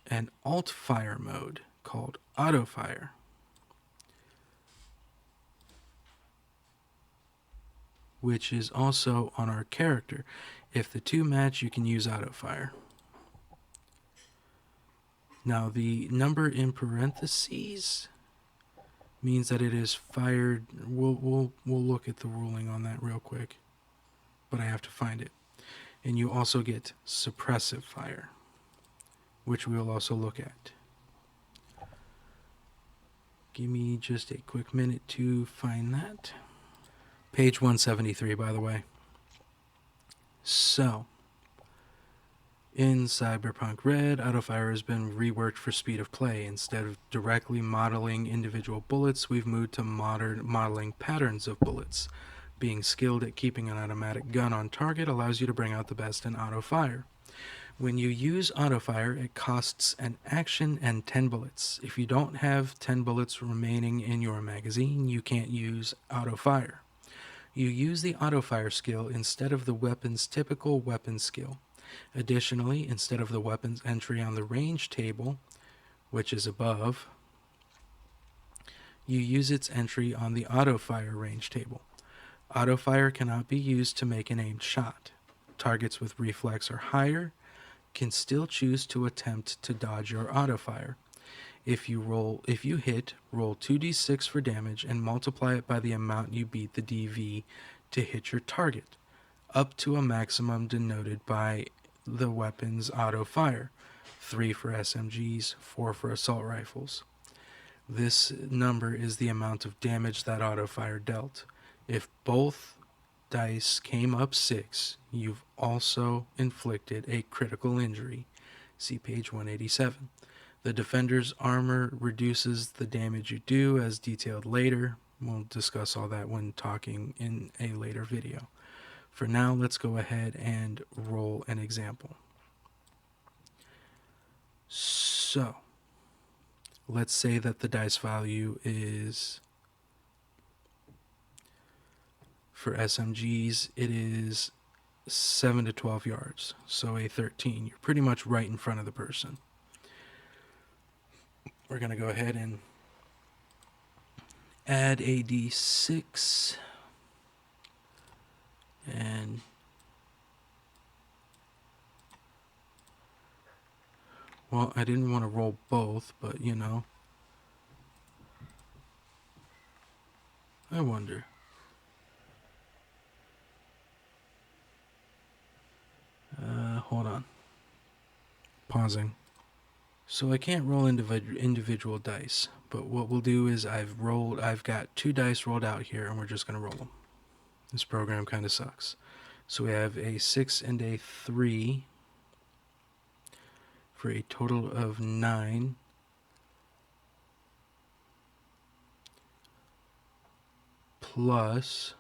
an alt fire mode called auto fire, which is also on our character. If the two match, you can use auto fire. Now, the number in parentheses means that it is fired. We'll look at the ruling on that real quick, but I have to find it. And you also get suppressive fire, which we'll also look at. Give me just a quick minute to find that. Page 173, by the way. So, in Cyberpunk Red, autofire has been reworked for speed of play. Instead of directly modeling individual bullets, we've moved to modeling patterns of bullets. Being skilled at keeping an automatic gun on target allows you to bring out the best in autofire. When you use autofire, it costs an action and 10 bullets. If you don't have 10 bullets remaining in your magazine, you can't use autofire. You use the autofire skill instead of the weapon's typical weapon skill. Additionally, instead of the weapon's entry on the range table, which is above, you use its entry on the autofire range table. Autofire cannot be used to make an aimed shot. Targets with reflex or higher can still choose to attempt to dodge your autofire. If you hit, roll 2d6 for damage and multiply it by the amount you beat the DV to hit your target, up to a maximum denoted by the weapon's autofire, 3 for SMGs, 4 for assault rifles. This number is the amount of damage that autofire dealt. If both dice came up 6, you've also inflicted a critical injury. See page 187. The defender's armor reduces the damage you do, as detailed later. We'll discuss all that when talking in a later video. For now, let's go ahead and roll an example. So, let's say that the dice value is, for SMGs, it is 7 to 12 yards, so a 13. You're pretty much right in front of the person. we're going to go ahead and add a d6. And well, I didn't want to roll both, but you know, I wonder. Hold on. Pausing. So I can't roll individual dice, but what we'll do is I've got 2 dice rolled out here, and we're just going to roll them. This program kind of sucks. So we have a 6 and a 3 for a total of 9. Plus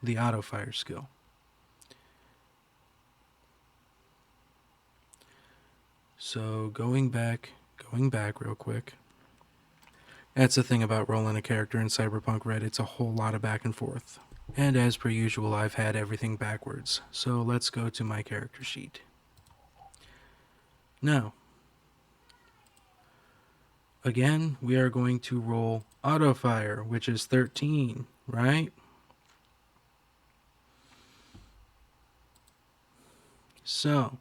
the auto fire skill. So going back real quick. That's the thing about rolling a character in Cyberpunk Red, it's a whole lot of back and forth. And as per usual, I've had everything backwards. So let's go to my character sheet. Now, again, we are going to roll auto fire, which is 13, right? So,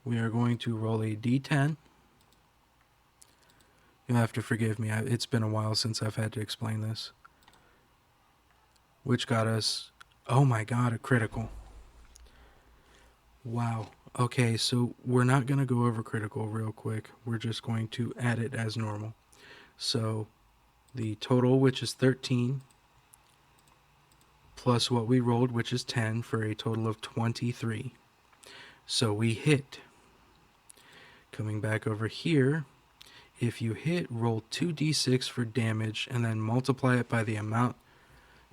we are going to roll a d10. You'll have to forgive me, it's been a while since I've had to explain this. Which got us, oh my god, a critical. Wow. Okay, so we're not going to go over critical real quick. We're just going to add it as normal. So, the total, which is 13, plus what we rolled, which is 10, for a total of 23. So we hit. Coming back over here, if you hit, roll 2d6 for damage and then multiply it by the amount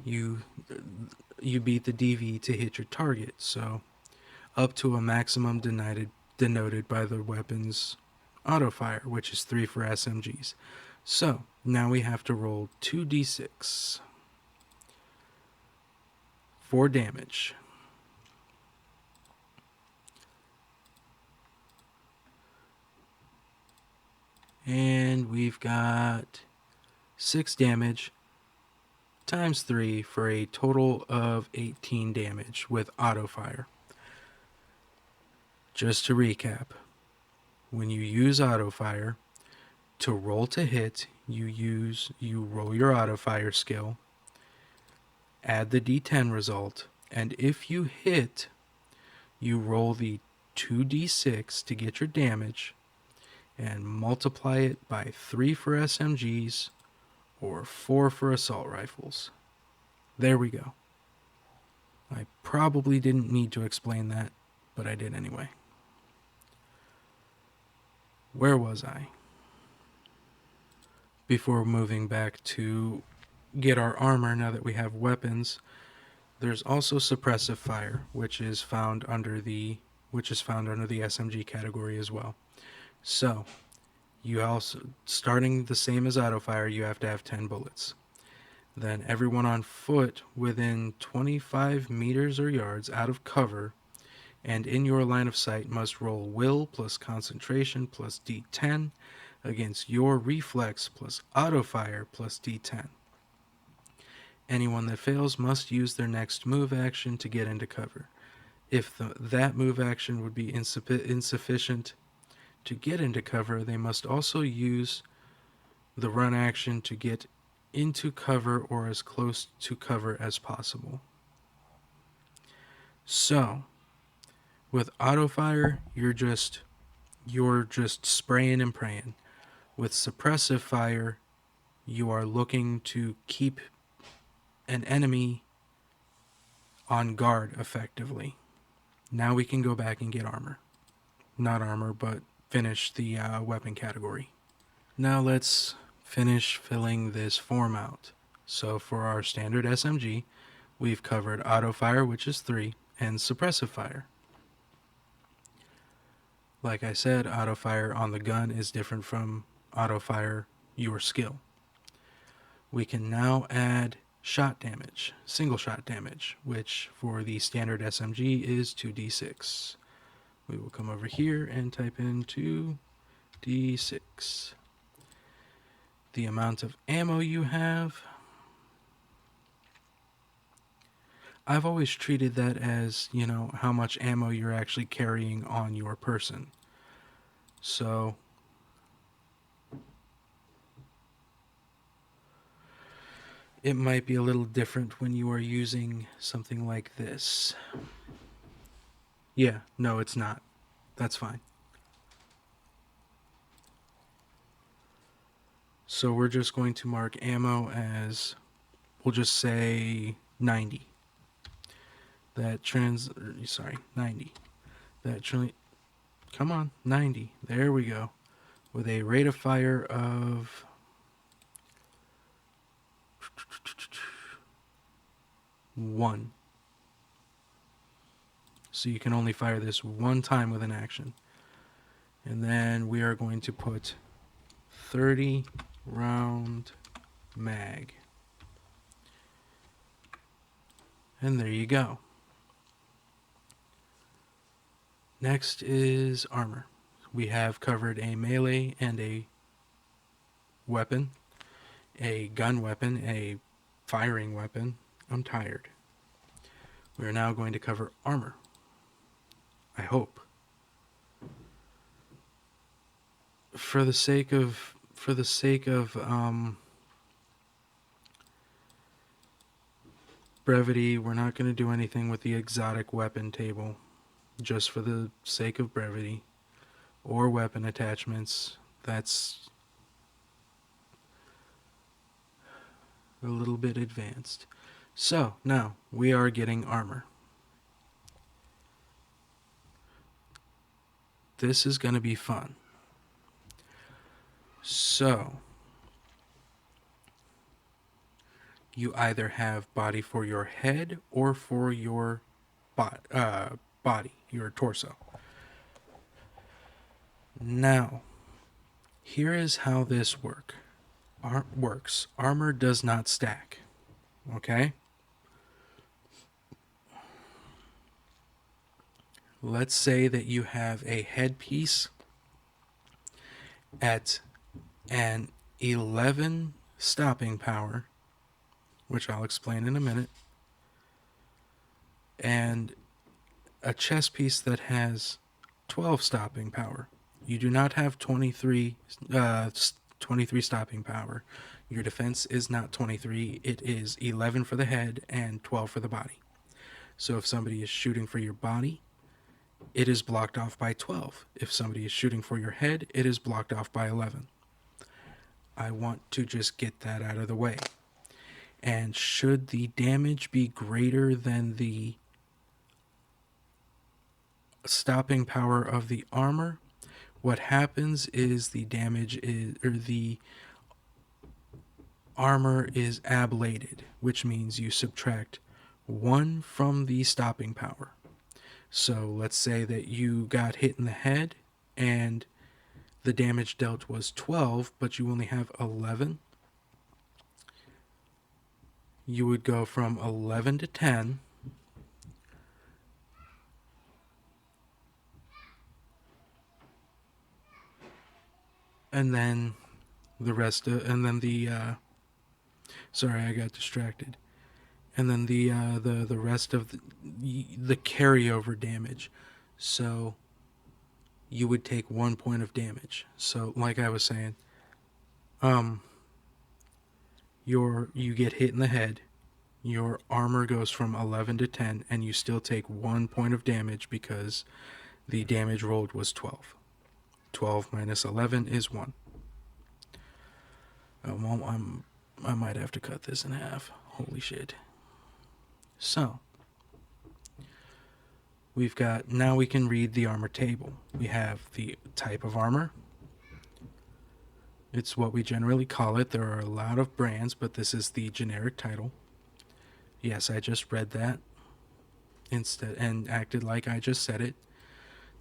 you beat the DV to hit your target. So up to a maximum denoted by the weapon's auto fire, which is 3 for SMGs. So now we have to roll 2d6 for damage. And we've got 6 damage times 3 for a total of 18 damage with auto fire. Just to recap, when you use auto fire, to roll to hit, you roll your auto fire skill, add the d10 result, and if you hit, you roll the 2d6 to get your damage and multiply it by 3 for SMGs or 4 for assault rifles. There we go. I probably didn't need to explain that, but I did anyway. Where was I? Before moving back to get our armor, now that we have weapons, there's also suppressive fire, which is found under the SMG category as well. So, you also, starting the same as auto fire, you have to have 10 bullets. Then everyone on foot within 25 meters or yards out of cover and in your line of sight must roll will plus concentration plus d10 against your reflex plus auto fire plus d10. Anyone that fails must use their next move action to get into cover. If that move action would be insufficient to get into cover, they must also use the run action to get into cover or as close to cover as possible. So, with auto fire, you're just spraying and praying. With suppressive fire, you are looking to keep an enemy on guard effectively. Now we can go back and get armor. Not armor, but finish the weapon category. Now let's finish filling this form out. So for our standard SMG, we've covered auto fire, which is 3, and suppressive fire. Like I said, auto fire on the gun is different from auto fire your skill. We can now add shot damage, single shot damage, which for the standard SMG is 2d6. we will come over here and type in 2d6. The amount of ammo you have. I've always treated that as, how much ammo you're actually carrying on your person. So it might be a little different when you are using something like this. Yeah, no, it's not. That's fine. So we're just going to mark ammo as, we'll just say 90. 90. Come on, 90. There we go. With a rate of fire of 1. So you can only fire this one time with an action. And then we are going to put 30 round mag. And there you go. Next is armor. We have covered a melee and a weapon, a gun weapon, a firing weapon. I'm tired. We are now going to cover armor. I hope. For the sake of brevity, we're not going to do anything with the exotic weapon table, just for the sake of brevity, or weapon attachments. That's a little bit advanced. So now we are getting armor. This is going to be fun. So you either have body for your head or for your body, your torso. Now, here is how this works. Armor does not stack. Okay? Let's say that you have a headpiece at an 11 stopping power, which I'll explain in a minute, and a chest piece that has 12 stopping power. You do not have 23 stopping power. Your defense is not 23. It is 11 for the head and 12 for the body. So if somebody is shooting for your body, it is blocked off by 12. If somebody is shooting for your head, it is blocked off by 11. I want to just get that out of the way. And should the damage be greater than the stopping power of the armor, what happens is the armor is ablated, which means you subtract 1 from the stopping power. So let's say that you got hit in the head and the damage dealt was 12, but you only have 11. You would go from 11 to 10. And then the rest of, and then the, sorry, I got distracted. And then the rest of the carryover damage. So you would take 1 point of damage. So like I was saying, you get hit in the head, your armor goes from 11 to 10, and you still take 1 point of damage because the damage rolled was 12. 12 minus 11 is 1. I might have to cut this in half. Holy shit. So, now we can read the armor table. We have the type of armor. It's what we generally call it. There are a lot of brands, but this is the generic title. Yes, I just read that instead and acted like I just said it.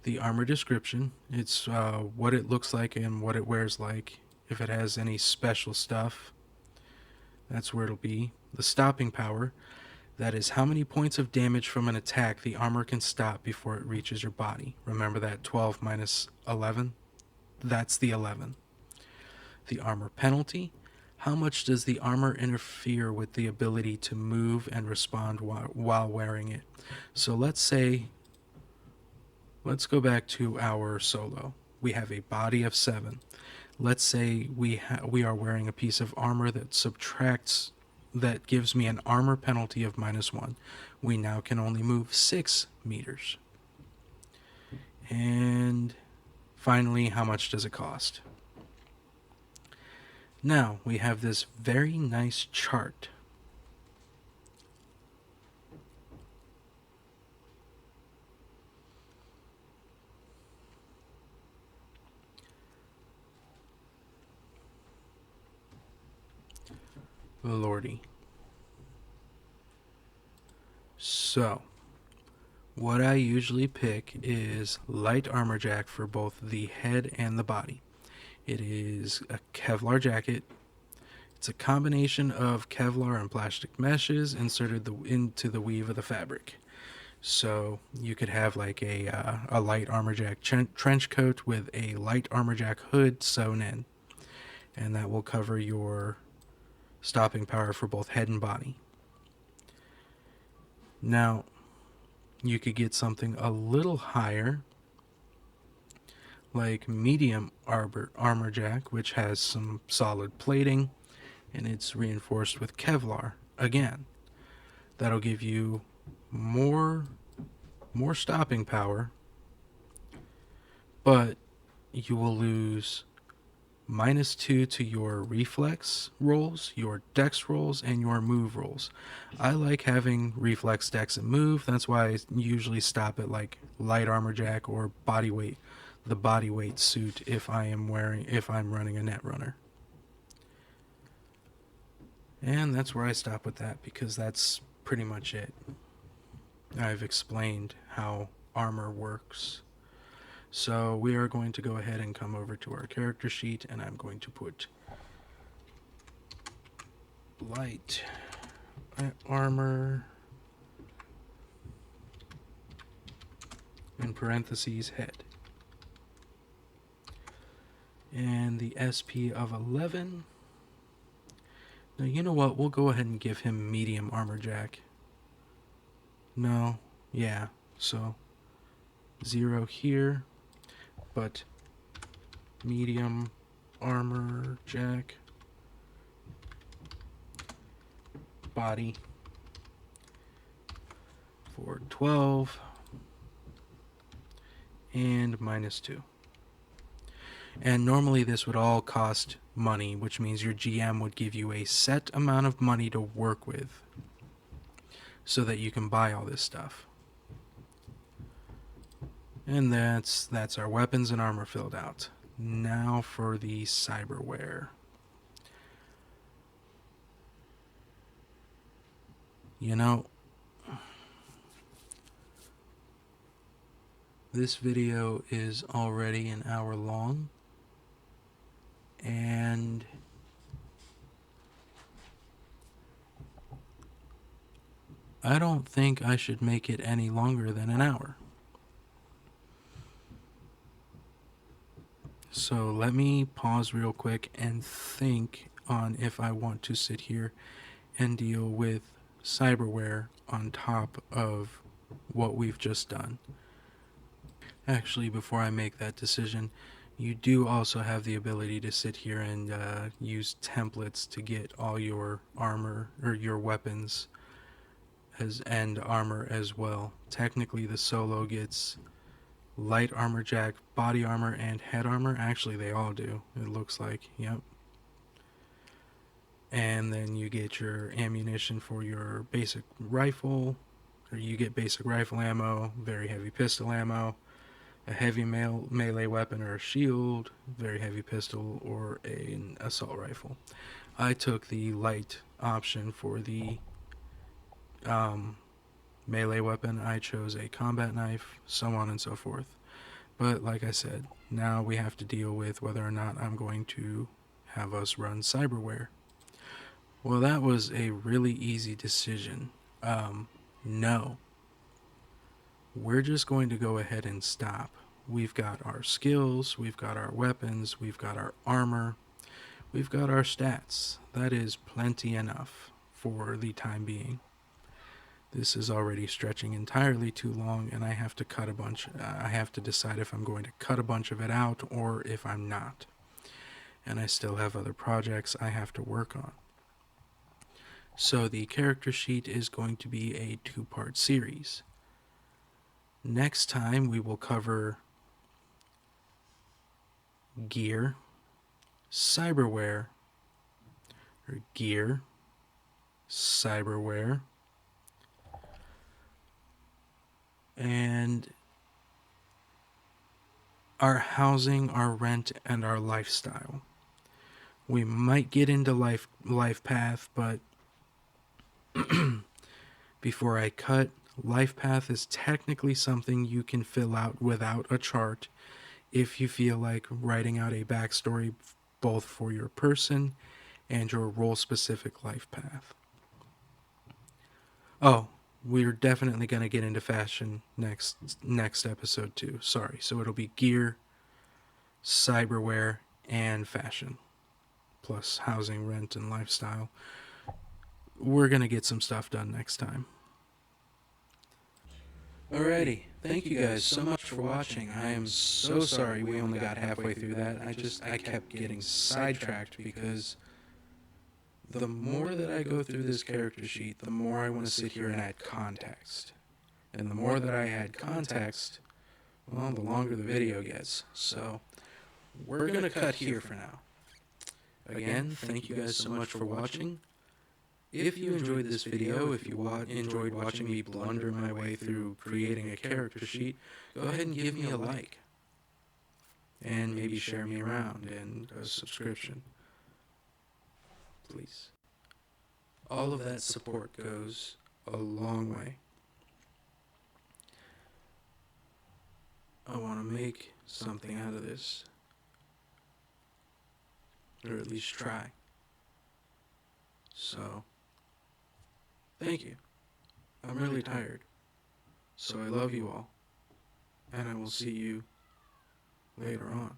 The armor description, it's what it looks like and what it wears like. If it has any special stuff, that's where it'll be. The stopping power. That is how many points of damage from an attack the armor can stop before it reaches your body. Remember that 12 minus 11? That's the 11. The armor penalty. How much does the armor interfere with the ability to move and respond while wearing it? So let's go back to our solo. We have a body of 7. Let's say we are wearing a piece of armor that gives me an armor penalty of -1. We now can only move 6 meters. And finally, how much does it cost? Now we have this very nice chart. Lordy. So, what I usually pick is light armor jack for both the head and the body. It is a Kevlar jacket. It's a combination of Kevlar and plastic meshes inserted into the weave of the fabric. So you could have like a light armor jack trench coat with a light armor jack hood sewn in, and that will cover your stopping power for both head and body. Now, you could get something a little higher, like medium armor jack, which has some solid plating, and it's reinforced with Kevlar. Again, that'll give you more stopping power, but you will lose -2 to your reflex rolls, your dex rolls, and your move rolls. I like having reflex, dex, and move. That's why I usually stop at like light armor jack or body weight, the body weight suit if I'm running a net runner. And that's where I stop with that, because that's pretty much it. I've explained how armor works. So we are going to go ahead and come over to our character sheet, and I'm going to put light armor in parentheses head. And the SP of 11. Now, you know what? We'll go ahead and give him medium armor jack. No, yeah, so 0 here, but medium armor jack, body for 12, and -2. And normally this would all cost money, which means your GM would give you a set amount of money to work with so that you can buy all this stuff. And that's our weapons and armor filled out. Now for the cyberware. You know, this video is already an hour long, and I don't think I should make it any longer than an hour. So let me pause real quick and think on if I want to sit here and deal with cyberware on top of what we've just done. Actually, before I make that decision, you do also have the ability to sit here and use templates to get all your armor or your weapons and armor as well. Technically, the solo gets light armor jack, body armor, and head armor. Actually, they all do, it looks like. Yep. And then you get your ammunition for your basic rifle, or you get basic rifle ammo, very heavy pistol ammo, a heavy melee weapon or a shield, very heavy pistol, or an assault rifle. I took the light option for the melee weapon. I chose a combat knife, so on and so forth. But like I said, now we have to deal with whether or not I'm going to have us run cyberware. Well, that was a really easy decision. No. We're just going to go ahead and stop. We've got our skills, we've got our weapons, we've got our armor, we've got our stats. That is plenty enough for the time being. This is already stretching entirely too long, and I have to cut a bunch. I have to decide if I'm going to cut a bunch of it out or if I'm not. And I still have other projects I have to work on. So the character sheet is going to be a two-part series. Next time we will cover gear, cyberware, or gear, cyberware, and our housing, our rent, and our lifestyle. We might get into life path, but before I cut, life path is technically something you can fill out without a chart if you feel like writing out a backstory both for your person and your role specific life path. Oh, we're definitely going to get into fashion next episode too. Sorry. So it'll be gear, cyberware, and fashion, plus housing, rent, and lifestyle. We're going to get some stuff done next time. Alrighty, thank you guys so much for watching. I am so sorry we only got halfway through that. I kept getting sidetracked because the more that I go through this character sheet, the more I want to sit here and add context. And the more that I add context, well, the longer the video gets. So, we're going to cut here for now. Again, thank you guys so much for watching. If you enjoyed this video, if you enjoyed watching me blunder my way through creating a character sheet, go ahead and give me a like. And maybe share me around and a subscription. Please. All of that support goes a long way. I want to make something out of this. Or at least try. So, thank you. I'm really tired. So I love you all. And I will see you later on.